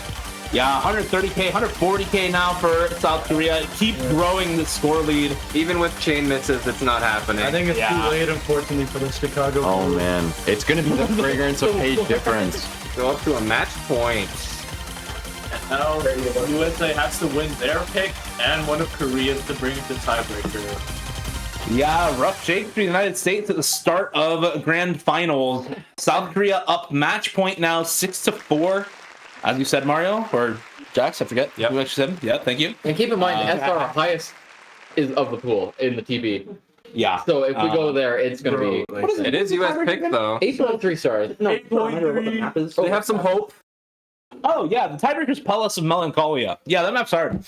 Yeah, 130k, 140k now for South Korea. Keep growing the score lead. Even with chain misses, it's not happening. I think it's too late, unfortunately, for the Chicago. Oh man. It's gonna be the Fragrance of Page difference. Go up to a match point. Now, USA has to win their pick and one of Korea's to bring it to tiebreaker. Yeah, rough shake for the United States at the start of grand finals. South Korea up match point now, 6-4. As you said, Mario, or Jax, I forget. Yep. Who actually said? Yeah, thank you. And keep in mind, SR highest is of the pool in the TB. Yeah. So if we go there, it's going to be It is US pick though. 8.3 stars. No, 8.3. They have some hope. Oh, yeah, the tiebreaker's Palace of Melancholia. Yeah, that map's hard.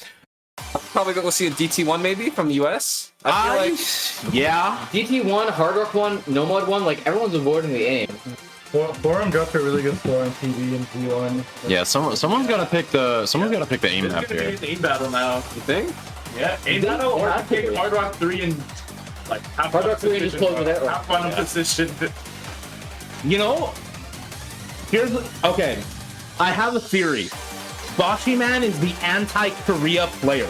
Probably go see a DT1 maybe from the US. I feel like yeah. DT1, Hard Rock 1, Nomad 1, like everyone's avoiding the aim. Forum dropped a really good score on TV and T1. Yeah, someone's gotta pick the aim map It's gonna here. be an aim battle now. you think? Yeah, aim battle or pick Hard Rock 3 and like have Hard Rock 3 and just close it out. Have fun position. You know, okay, I have a theory. Boshi Man is the anti-Korea player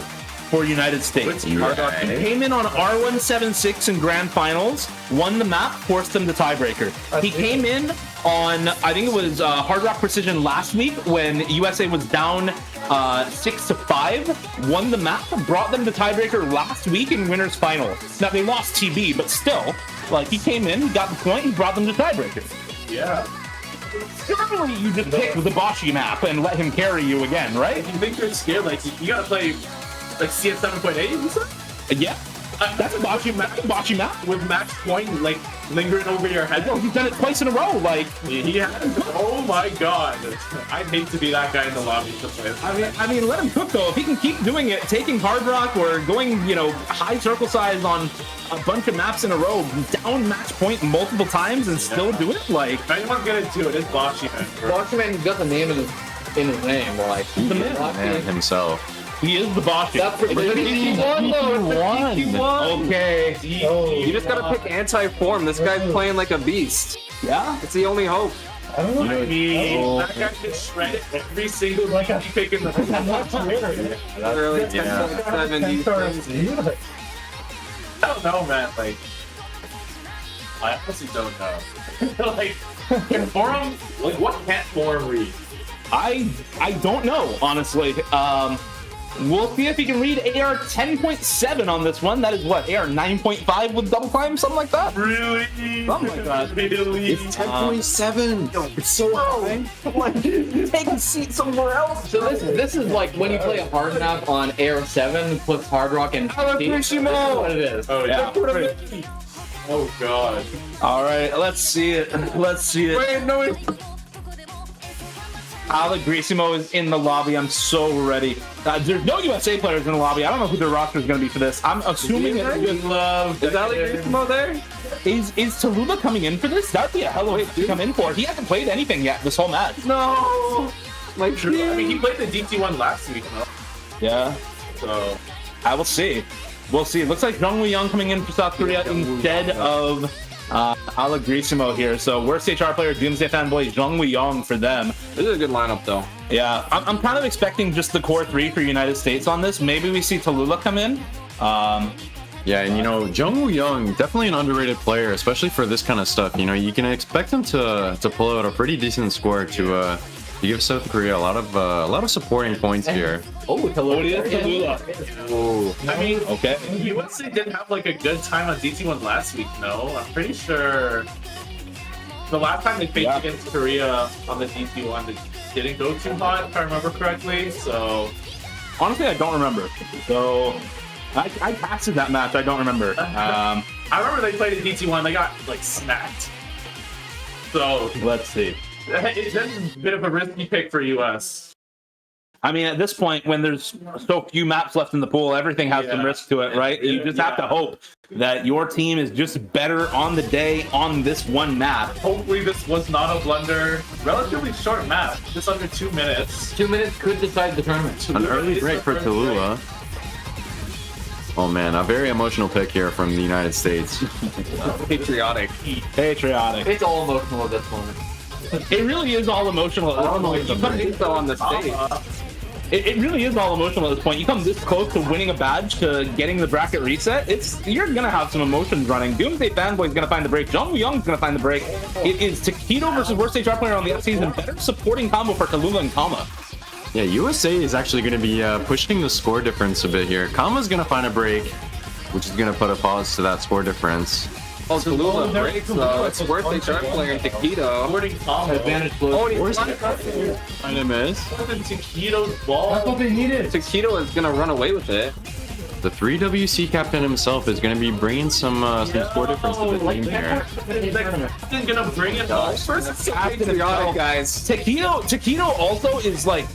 for United States. He came in on R176 in grand finals, won the map, forced them to tiebreaker. He came in on, I think it was Hard Rock Precision last week when USA was down 6-5, won the map, brought them to tiebreaker last week in winners final. Now they lost TB, but still, like he came in, he got the point, he brought them to tiebreaker. Yeah. Surely you just pick the Boshi map and let him carry you again, right? If you think you're scared, like you gotta play like CS 7.8, you said? Yeah. That's a Boshi map. With max point like lingering over your head. Well, he's done it twice in a row. Like He has. Oh my god. I'd hate to be that guy in the lobby to play. I mean, let him cook though. If he can keep doing it, taking Hard Rock or going, high circle size on a bunch of maps in a row, down match point multiple times and still do it, like If anyone's gonna do it, it's Boshi Man. Boxy Man, he's got the name in his in his name. They're like, Man himself. He is the boss. That's for DT1 though. Okay. You just gotta pick anti-form. This guy's playing like a beast. Yeah. It's the only hope. I don't know. That guy gets shredded every single Like a pick in the Really, Yeah. 70. 10-star MC. Like, I don't know, man. Like, I honestly don't know. Like, can Forum, like, what can't Forum read? I don't know, honestly. We'll see if he can read AR 10.7 on this one. That is what, AR 9.5 with double climb, something like that? Really? Something like that. Really? It's 10.7. It's so high. Take a seat somewhere else. So this is like when you play a hard map on Air 7 plus Hard Rock and this is what it is. Oh, yeah. Oh, God. All right, let's see it. Let's see it. Wait, no, wait. Allegrisimo is in the lobby. I'm so ready. There's no USA players in the lobby. I don't know who their roster is going to be for this. I'm assuming it's just love. Is Allegrisimo there? Is Tallulah coming in for this? That'd be a hell of a way to come in for. He hasn't played anything yet this whole match. No. Like, I mean, he played the DT1 last week, though. Yeah. So, I will see. We'll see. It looks like Jung Woo-young coming in for South Korea instead of Allegrisimo here. So worst HR player, Doomsday fanboy, Jung Woo-young for them. This is a good lineup, though. Yeah, I'm kind of expecting just the core three for United States on this. Maybe we see Tallulah come in. Yeah, and you know, Jung Woo-young, definitely an underrated player, especially for this kind of stuff. You know, you can expect him to pull out a pretty decent score to give South Korea a lot of supporting points here. Oh, Tallulah. Oh, I mean, Okay. USA didn't have, like, a good time on DT1 last week, no? I'm pretty sure the last time they faced against Korea on the DT1, it didn't go too hot, if I remember correctly, so... Honestly, I don't remember. So I passed that match. I don't remember. I remember they played at DT1, they got, like, smacked. So, Let's see. that's a bit of a risky pick for US. I mean, at this point, when there's so few maps left in the pool, everything has some risk to it, right? You just have to hope that your team is just better on the day on this one map. Hopefully this was not a blunder. Relatively short map, just under 2 minutes. 2 minutes could decide the tournament. an early break for Tallulah. Oh man, a very emotional pick here from the United States. Patriotic. Patriotic. It's all emotional at this moment. It really is all emotional. On the stage. It really is all emotional at this point. You come this close to winning a badge, to getting the bracket reset. You're gonna have some emotions running. Doomsday fanboy is gonna find the break. Jung Woo-young is gonna find the break. It is Taquito versus worst HR player on the season. Better supporting combo for Tallulah and Kama. Yeah, USA is actually going to be pushing the score difference a bit here. Kama's going to find a break, which is going to put a pause to that score difference. Oh, Tallulah breaks, though. It's worth HR player and Taquito. Supporting combo. Advantage blows. Oh, he's Find a miss. Taquito's ball. That's what they needed. Taquito is gonna run away with it. The 3WC captain himself is going to be bringing some score difference to the team here. He's gonna bring it up. Patriotic, guys. Taquito also is like,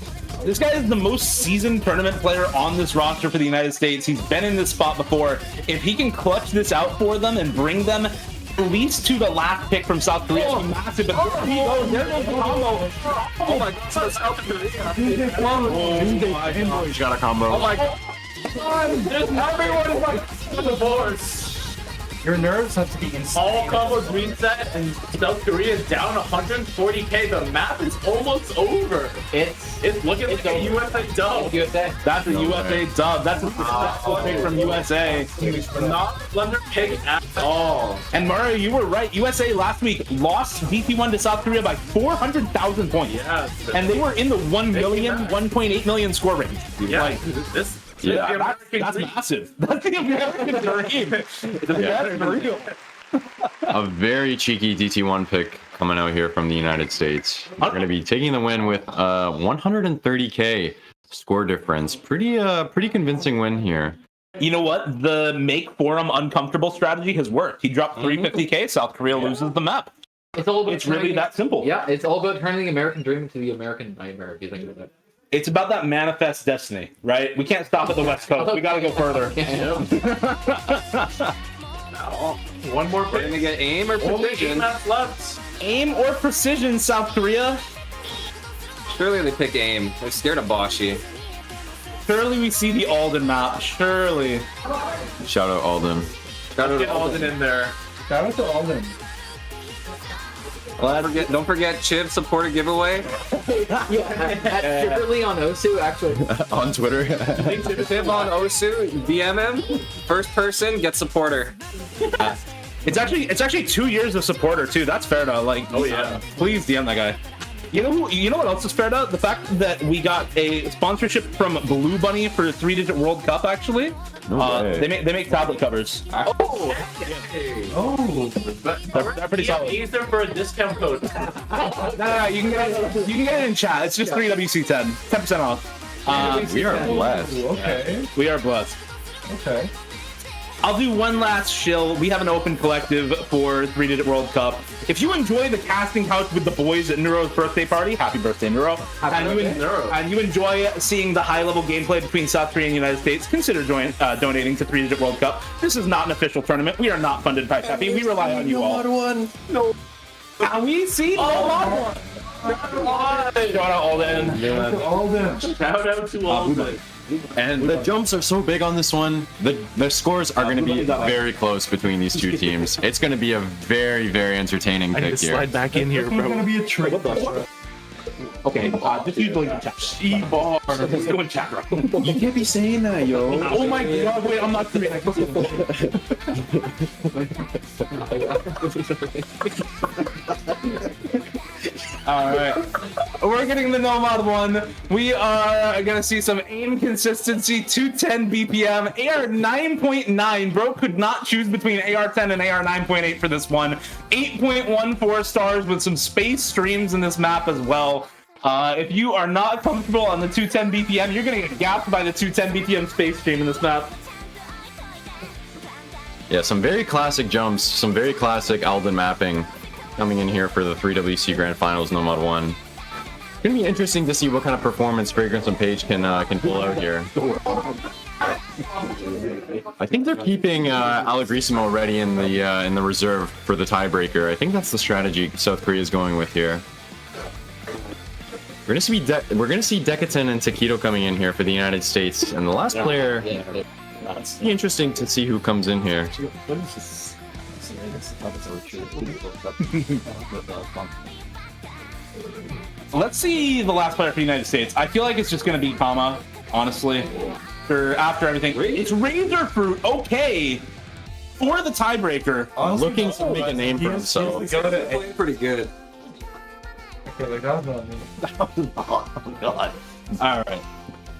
this guy is the most seasoned tournament player on this roster for the United States. He's been in this spot before. If he can clutch this out for them and bring them at least to the last pick from South Korea, it's massive. But there he goes. There goes the combo. Oh my god, South Korea. He's got a combo. Oh my god. Everyone is like the boards. Your nerves have to be insane. All combos reset and South Korea is down 140k. The map is almost over. It's looking like a USA dub. USA. That's a USA dub. That's a successful pick from USA. Not blunder pick at all. And Mario, you were right. USA last week lost DT1 to South Korea by 400,000 points. Yeah. And they were in the 1 million, 1.8 million score range. Yeah. Like, This. Yeah, that's massive. That's the American dream. That's real. A very cheeky DT1 pick coming out here from the United States. We're going to be taking the win with 130k score difference. Pretty convincing win here. You know what? The make Forum uncomfortable strategy has worked. He dropped 350k. South Korea loses the map. It's all about It's really that simple. Yeah, it's all about turning the American dream into the American nightmare, if you think about it. It's about that manifest destiny, right? We can't stop at the West Coast. We got to go further. One more We're pick. gonna get aim or Only 8 precision. maps left. Aim or precision, South Korea. Surely they pick aim. They're scared of Boshi. Surely we see the Alden map. Surely. Shout out Alden. Get Alden in there. Shout out to Alden. Don't forget Chiv supporter giveaway. Secretly on Osu, actually. On Twitter. Chiv on Osu, DM him. First person gets supporter. It's actually 2 years of supporter too. That's fair to like. Oh yeah. Please DM that guy. You know what else is fair to? The fact that we got a sponsorship from Blue Bunny for the 3-digit World Cup. Actually, they make tablet covers. Oh. They're pretty solid. Use them for a discount code. No, you can get it in chat. It's just 3WC10, 10% off. We are blessed. Okay. We are blessed. Okay. I'll do one last shill. We have an open collective for 3-digit World Cup. If you enjoy the casting couch with the boys at Neuro's birthday party, happy birthday, Neuro. And you enjoy seeing the high-level gameplay between South Korea and the United States, consider donating to 3-digit World Cup. This is not an official tournament. We are not funded by Peppy. We rely on you all. No. And we see Shout out Alden. Shout out to Alden. And the jumps are so big on this one. The scores are going to be very close between these two teams. It's going to be a very, very entertaining pick here. Slide back in here, It's bro. gonna be a trick. Okay, just use the link in chat. She-bar. Let's go in chat, bro. You can't be saying that, yo. Oh my god, wait, I'm not Korean. Alright. We're getting the Nomad one. We are gonna see some aim consistency, 210 BPM, AR 9.9. Bro could not choose between AR 10 and AR 9.8 for this one. 8.14 stars with some space streams in this map as well. If you are not comfortable on the 210 BPM, you're gonna get gapped by the 210 BPM space stream in this map. Yeah, some very classic jumps, some very classic Alden mapping coming in here for the 3WC Grand Finals Nomad 1. It's gonna be interesting to see what kind of performance Fragrance and Page can pull out here. I think they're keeping Allegrissimo ready in the reserve for the tiebreaker. I think that's the strategy South Korea is going with here. We're gonna see Decaton and Taquito coming in here for the United States, and the last player. It's interesting to see who comes in here. Let's see the last player for the United States. I feel like it's just going to be Kama, honestly. After everything. It's Razor Fruit, okay. For the tiebreaker. Looking to make a name for himself. Playing pretty good. Okay, like that was not me. Oh, God. All right.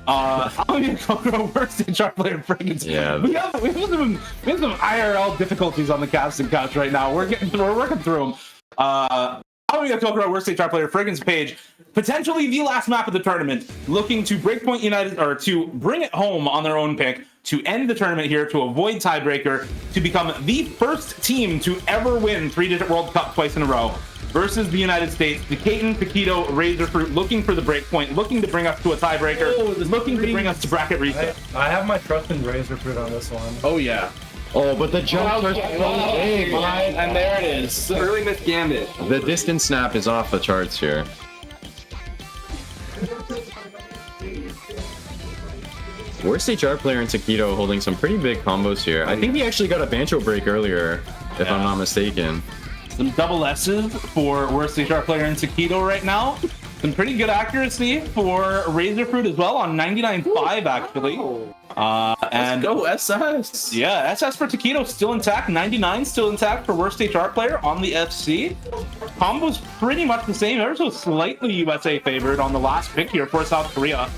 I'm gonna go worst HR player in Fragrance. Yeah. We have some IRL difficulties on the casting couch right now. We're working through them. I'm gonna go worst HR player Fragrance Page. Potentially the last map of the tournament, looking to Breakpoint United or to bring it home on their own pick to end the tournament here to avoid tiebreaker to become the first team to ever win 3-digit World Cup twice in a row. Versus the United States, Decaton, Taquito, Razorfruit looking for the breakpoint, looking to bring us to a tiebreaker, looking to bring us to bracket reset. I have my trust in Razorfruit on this one. Oh yeah. Oh, but the jumps are so big. And there it is. Early Myth Gambit. The distance snap is off the charts here. Worst HR player in Taquito holding some pretty big combos here. I think he actually got a Bancho break earlier, if I'm not mistaken. Some double S's for worst HR player in Taquito right now. Some pretty good accuracy for Razorfruit as well on 99.5 actually. And Go SS. yeah, SS for Taquito still intact. 99 still intact for worst HR player on the FC. Combo's pretty much the same. Ever so slightly USA favored on the last pick here for South Korea.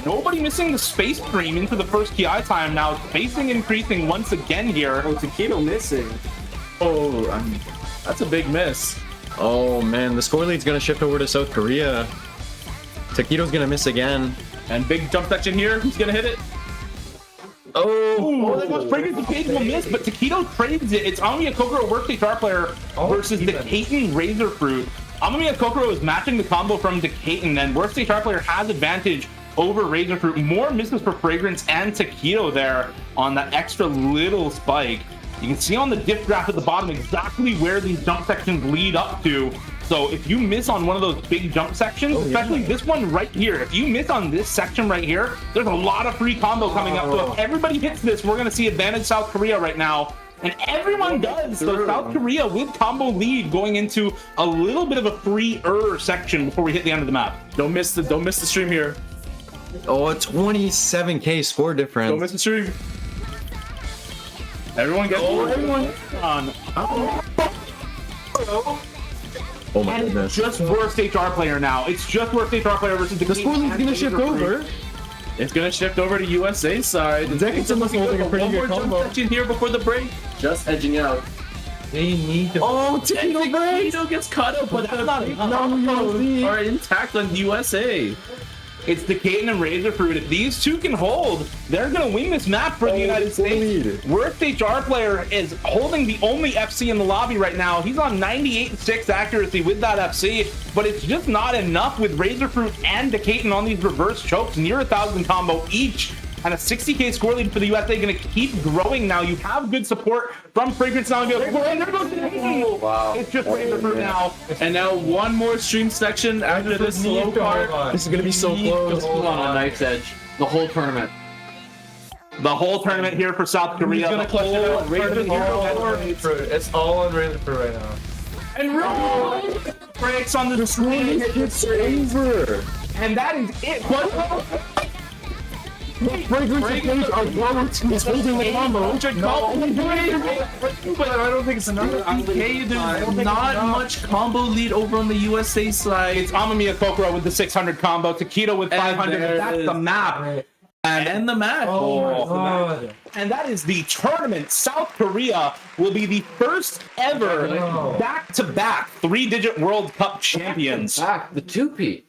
Nobody missing the space stream into the first KI time now. Spacing increasing once again here. Oh, Taquito missing. Oh, that's a big miss. Oh man, the score lead's gonna shift over to South Korea. Taquito's gonna miss again. And big jump section here. Who's gonna hit it? Oh, that was Fragrance and Page will miss, but Taquito trades it. It's Amamiya Kokoro, worst HR player, versus Decaton Razorfruit. Amamiya Kokoro is matching the combo from Decaton, and worst HR player has advantage over Razorfruit. More misses for Fragrance and Taquito there on that extra little spike. You can see on the diff graph at the bottom exactly where these jump sections lead up to. So if you miss on one of those big jump sections, especially this one right here, if you miss on this section right here, there's a lot of free combo coming up. So if everybody hits this, we're going to see advantage South Korea right now. And everyone does. So South Korea with combo lead going into a little bit of a free-er section before we hit the end of the map. Don't miss the stream here. Oh, a 27k score difference. Don't miss the stream. Everyone get Everyone on. Oh my And it's goodness. just worst HR player now. It's just worst HR player versus the score lead's gonna shift over. It's gonna shift over to USA side. Dickinson was holding a pretty good combo section here before the break. Just edging out. They need to. Oh, Taquito gets cut up, but that's not are intact on USA. It's Decatur and Razorfruit. If these two can hold, they're going to win this map for the United States. Worst HR player is holding the only FC in the lobby right now. He's on 98.6 accuracy with that FC, but it's just not enough with Razorfruit and Decatur on these reverse chokes, near 1,000 combo each. And a 60k score lead for the USA going to keep growing now. You have good support from Fragrance now. Wow. It's just Razorfruit now. And now one more stream section after this slow part. This is gonna be so close. Hold on a knife's edge. The whole tournament. The whole tournament here for South Korea. He's gonna clutch it out. It's all on Razorfruit right now. And breaks on the screen. It's over. And that is it. Fragrance are he's holding the combo. But I don't think it's enough. There's not much combo lead over on the USA side. It's Amamiya Kokoro with the 600 combo, Taquito with 500. That's the map. And the match. Oh my god. And that is the tournament. South Korea will be the first ever back-to-back three-digit World Cup champions. Back the 2P.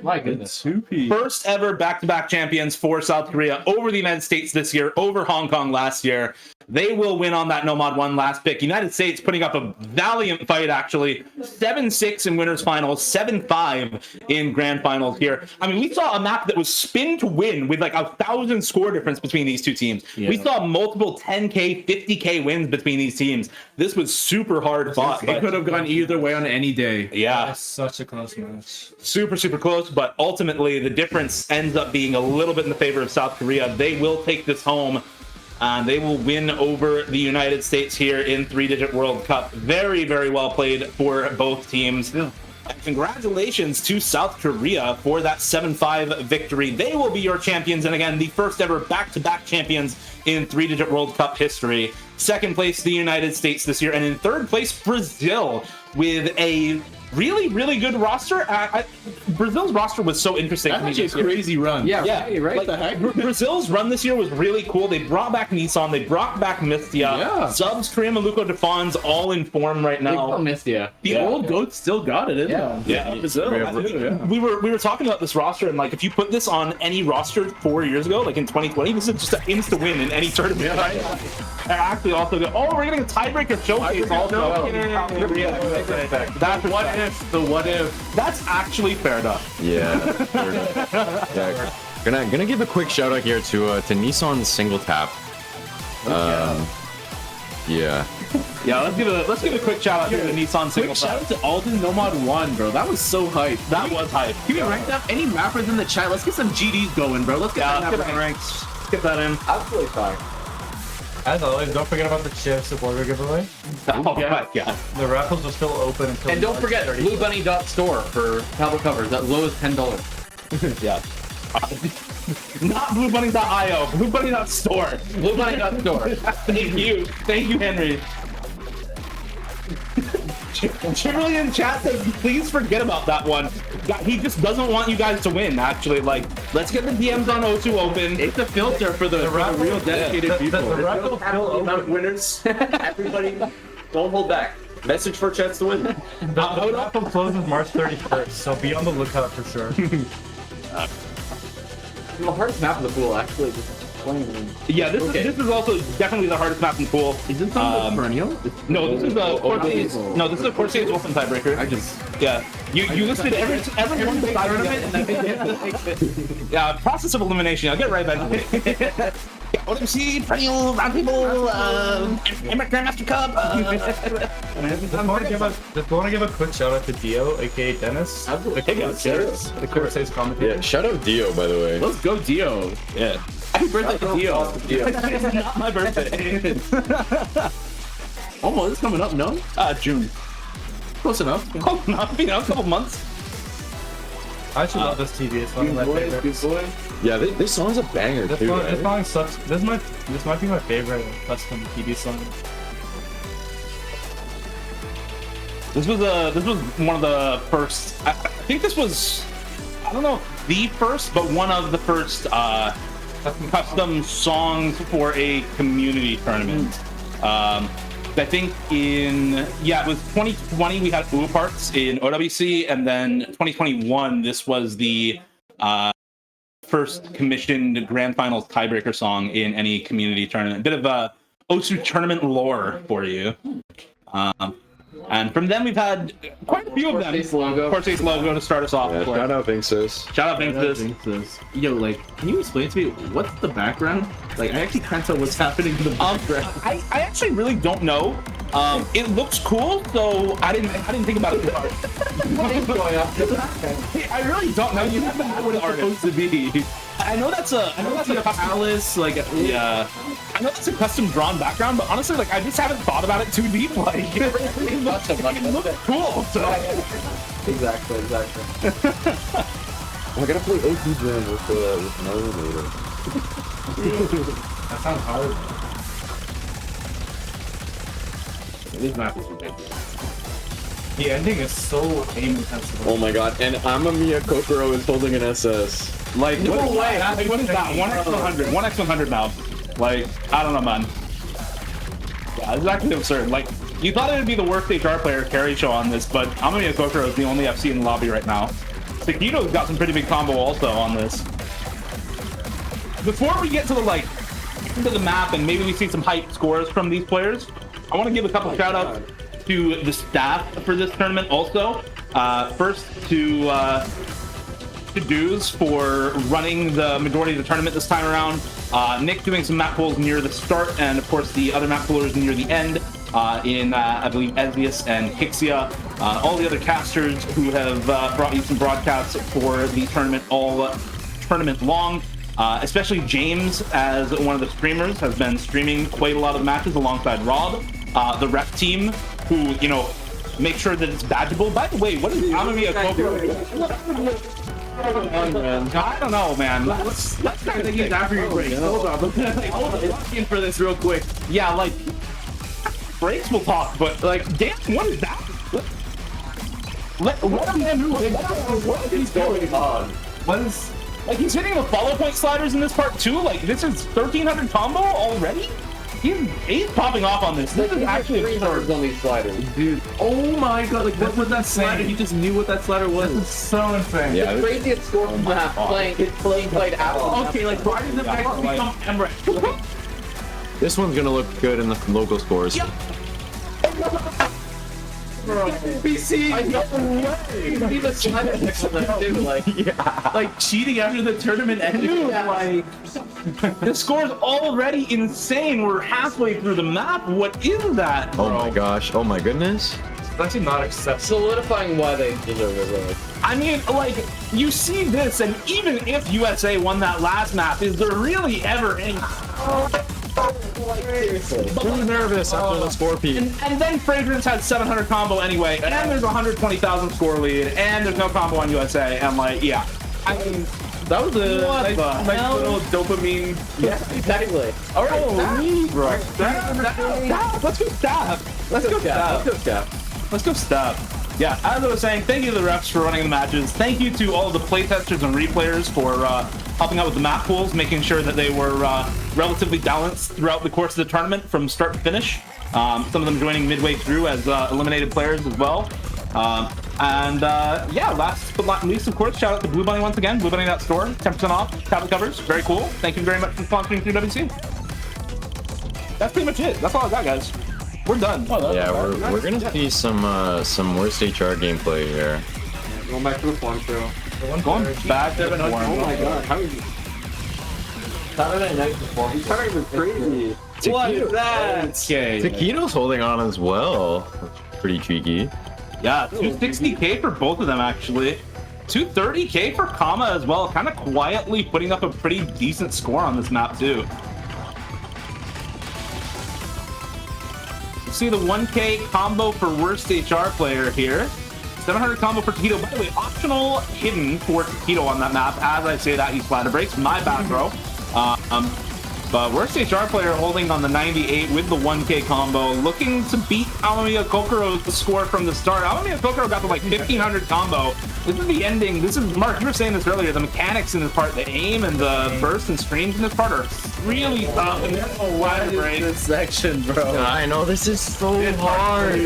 My goodness. 2P. First ever back-to-back champions for South Korea over the United States this year, over Hong Kong last year. They will win on that Nomad 1 last pick. United States putting up a valiant fight, actually. 7-6 in winners finals, 7-5 in grand finals here. I mean, we saw a map that was spin to win with like 1,000 score difference between these two teams. Yeah. We saw multiple 10k, 50k wins between these teams. This was super hard fought. It could have gone either way on any day. Yeah. That's such a close match. Super, super close, but ultimately the difference ends up being a little bit in the favor of South Korea. They will take this home. They will win over the United States here in three-digit World Cup. Very, very well played for both teams. Yeah. And congratulations to South Korea for that 7-5 victory. They will be your champions, and again, the first ever back-to-back champions in three-digit World Cup history. Second place, the United States this year, and in third place, Brazil, with a really, really good roster. Brazil's roster was so interesting. That's actually a crazy run. Yeah, right? Like, the heck? Brazil's run this year was really cool. They brought back Nissan. They brought back Mistia. Yeah. Subs, Karim, and Luco Defons all in form right now. Mistia. The old goats still got it in them. Yeah. Brazil. We were talking about this roster, and like if you put this on any roster 4 years ago, like in 2020, this is just an insta win in any tournament. Yeah. Right? And actually, also go. Oh, we're getting a tiebreaker showcase. Also, that's what if the what if. That's actually fair enough. Yeah. Yeah. Gonna give a quick shout out here to Nissan's single tap. Yeah. Yeah, let's give a quick shout out here to Nissan single Quick shout out to Alden Nomad 1, bro. That was so hype. That was hype. Can we rank up any mappers in the chat? Let's get some GDs going, bro. Let's get that ranks. Get that in. Absolutely fine. As always, don't forget about the chip supporter giveaway. Oh my god. The raffles are still open until. And don't forget bluebunny.store for tablet covers at low as $10. Yeah. Not bluebunny.io, bluebunny.store. Bluebunny.store. Thank you, Henry. Chimberly in chat says, please forget about that one. He just doesn't want you guys to win, actually. Like, let's get the DMs on O2 open. It's a filter for the real dedicated people. The raffle still open. Winners. Everybody, don't hold back. Message for chance to win. The raffle closes March 31st, so be on the lookout for sure. The hardest map of the pool, actually. Yeah, this is also definitely the hardest map in the pool. Is this on the perennial? No, this is a Corsair's Wolfen tiebreaker. You listed everyone tournament and then yeah, process of elimination. I'll get right back. OMC, perennial roundtable, Grandmaster Cup. Just want to give a quick shout out to Dio, aka Dennis. The Court Says commentator. Yeah, shout out Dio, by the way. Let's go, Dio. Yeah. Happy birthday to Dio. It's not my birthday. Almost, it's coming up, no? June. Close enough. Close enough, you know, a couple months. I actually love this TV. It's one of my favorites. Yeah, this song's a banger too. This song sucks. This might be my favorite custom TV song. This was one of the first. I think this was, I don't know, the first, but one of the first custom songs for a community tournament. I think it was 2020 we had Ooh Parts in OWC, and then 2021 this was the first commissioned grand finals tiebreaker song in any community tournament. A bit of OSU tournament lore for you. And from them we've had quite a few of them. Corsace logo to start us off. Yeah, shout out Vinxis. Shout out Vinxis. Yo, like, can you explain to me what's the background? Like, I actually can't tell what's happening in the background. I actually really don't know. It looks cool, so I didn't think about it too hard. I really don't know. You have to know what it's supposed to be. I know that's a palace, like yeah. I know that's a custom drawn background, but honestly, like I just haven't thought about it too deep. Like it looks cool. So. Exactly. I gotta play OT Jam with Nolan later. That sounds hard. These maps are ridiculous. The ending is so aim intensive. Oh my god, and Amamiya Kokoro is holding an SS. Like, no way. Like, what is that? 1x100. 1x100 now. Like, I don't know, man. Yeah, it's actually absurd. Like, you thought it would be the worst HR player carry show on this, but Amamiya Kokoro is the only FC in the lobby right now. Taquito's got some pretty big combo also on this. Before we get to the, like, into the map and maybe we see some hype scores from these players, I want to give a couple shout outs to the staff for this tournament also. First to Dues for running the majority of the tournament this time around. Nick doing some map pulls near the start, and of course the other map pullers near the end in, I believe, Ezvius and Hixia. All the other casters who have brought you some broadcasts for the tournament all tournament long. Especially James, as one of the streamers, has been streaming quite a lot of matches alongside Rob. The rep team, who, you know, make sure that it's badgeable. By the way, what is Amamiya Kokoro? I don't know, man. Let's start thinking after your break. Hold on, look in for this real quick. Yeah, like, breaks will talk, but, like, damn, what is that? What is going on? What is... Like, he's hitting the follow point sliders in this part too. Like, this is 1300 combo already? He's popping off on this. This is actually 300s on these sliders. Dude, oh my god, like, what was that slider? He just knew what that slider was. This is so insane. Yeah, the craziest score from that played out. Okay, like, why did the back become Emmerich? This one's gonna look good in the local scores. Yep. BC, I know way. The slider next to them too, like, yeah, like cheating after the tournament ended. Yeah. Like, the score's already insane. We're halfway through the map. What is that, bro? Oh my gosh, oh my goodness. It's actually not acceptable. solidifying why they deserve it, really. I mean, like, you see this, and even if USA won that last map, is there really ever any... Too nervous after the score peak. And then Fragrance had 700 combo anyway, and there's a 120,000 score lead, and there's no combo on USA, and like, yeah. I mean, that was a nice little dopamine. Yeah, exactly. All right, let's go stab. Let's go stab. Yeah, as I was saying, thank you to the refs for running the matches. Thank you to all of the playtesters and replayers for helping out with the map pools, making sure that they were relatively balanced throughout the course of the tournament from start to finish. Some of them joining midway through as eliminated players as well. Yeah, last but not least, of course, shout out to Blue Bunny once again. BlueBunny.store, 10% off, tablet covers. Very cool. Thank you very much for sponsoring 3WC. That's pretty much it. That's all I got, guys. We're done. Yeah, we're gonna see some worst HR gameplay here. Going back to the form show. Going back to the form. Oh my god, how are you? Saturday night before. He's not even crazy. What is that? Okay. Taquito's holding on as well. That's pretty cheeky. Yeah, 260k for both of them actually. 230k for Kama as well, kind of quietly putting up a pretty decent score on this map too. See the 1k combo for worst HR player here. 700 combo for Taquito. By the way, optional hidden for Taquito on that map. As I say that, he splatter breaks. My bad, bro. But worst HR player holding on the 98 with the 1k combo, looking to beat Amamiya Kokoro's score from the start. Amamiya Kokoro got to like 1500 combo. This is the ending. This is, Mark, you were saying this earlier, the mechanics in this part, the aim and the burst and streams in this part are really tough. And there's no wide break. This section, bro. I know, this is so hard.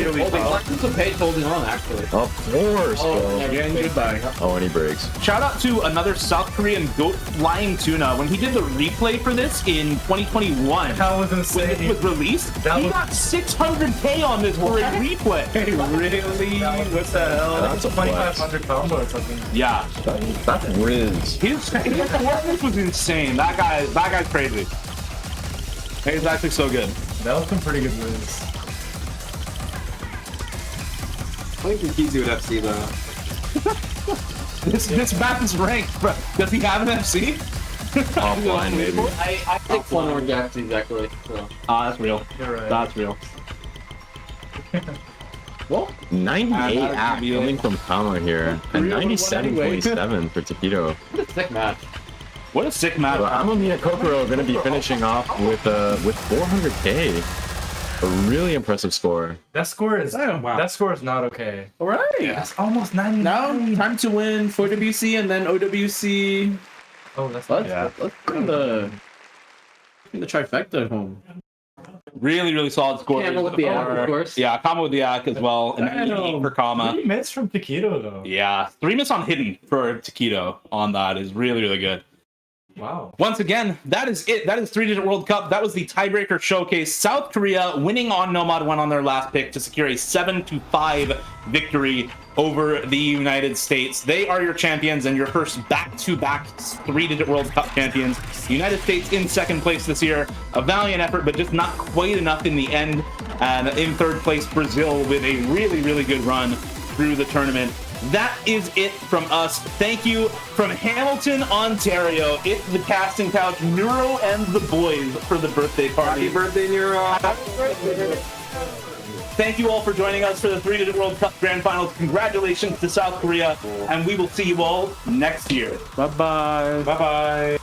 Holding on, actually. Of course, bro. Again, goodbye. Oh, and he breaks. Shout out to another South Korean goat flying tuna. When he did the replay for this in 2021, That was insane. when it was released, That he was- got 600k on this for a replay. Hey, really? What the hell? That's a 2500 combo or something. Yeah, That's Riz. his performance was insane. That guy's crazy. He's actually so good. That was some pretty good wins. I think he's easy with FC though. This map is ranked, bro. Does he have an FC? Offline, maybe. I think one more Gaxi, actually. So. Ah, that's real. You're right. That's real. Well, 98 that'd act be coming from Kama here, and 97.7 for Taquito. Sick match. What a sick map. But Amamiya Kokoro going to be finishing off with 400k. A really impressive score. That score is wow. that score is not okay. All right. That's almost 90. Now time to win for WC and then OWC. Oh, that's Let's bring the trifecta home. Really, really solid score. Kama with the act, of course. Yeah, Kama with the act as well. And I know. 98 for Kama. 3 minutes from Taquito though. Yeah, 3 minutes on hidden for Taquito on that is really, really good. Wow. Once again, that is it. That is 3-digit World Cup. That was the tiebreaker showcase. South Korea winning on Nomad 1 on their last pick to secure a 7-5 victory over the United States. They are your champions and your first back-to-back 3-digit World Cup champions. The United States in second place this year. A valiant effort, but just not quite enough in the end. And in third place, Brazil with a really, really good run through the tournament. That is it from us. Thank you from Hamilton, Ontario. It's the Casting Couch, Neuro, and the boys for the birthday party. Happy birthday, Nero. Thank you all for joining us for the 3-digit World Cup Grand Finals. Congratulations to South Korea, and we will see you all next year. Bye bye. Bye-bye.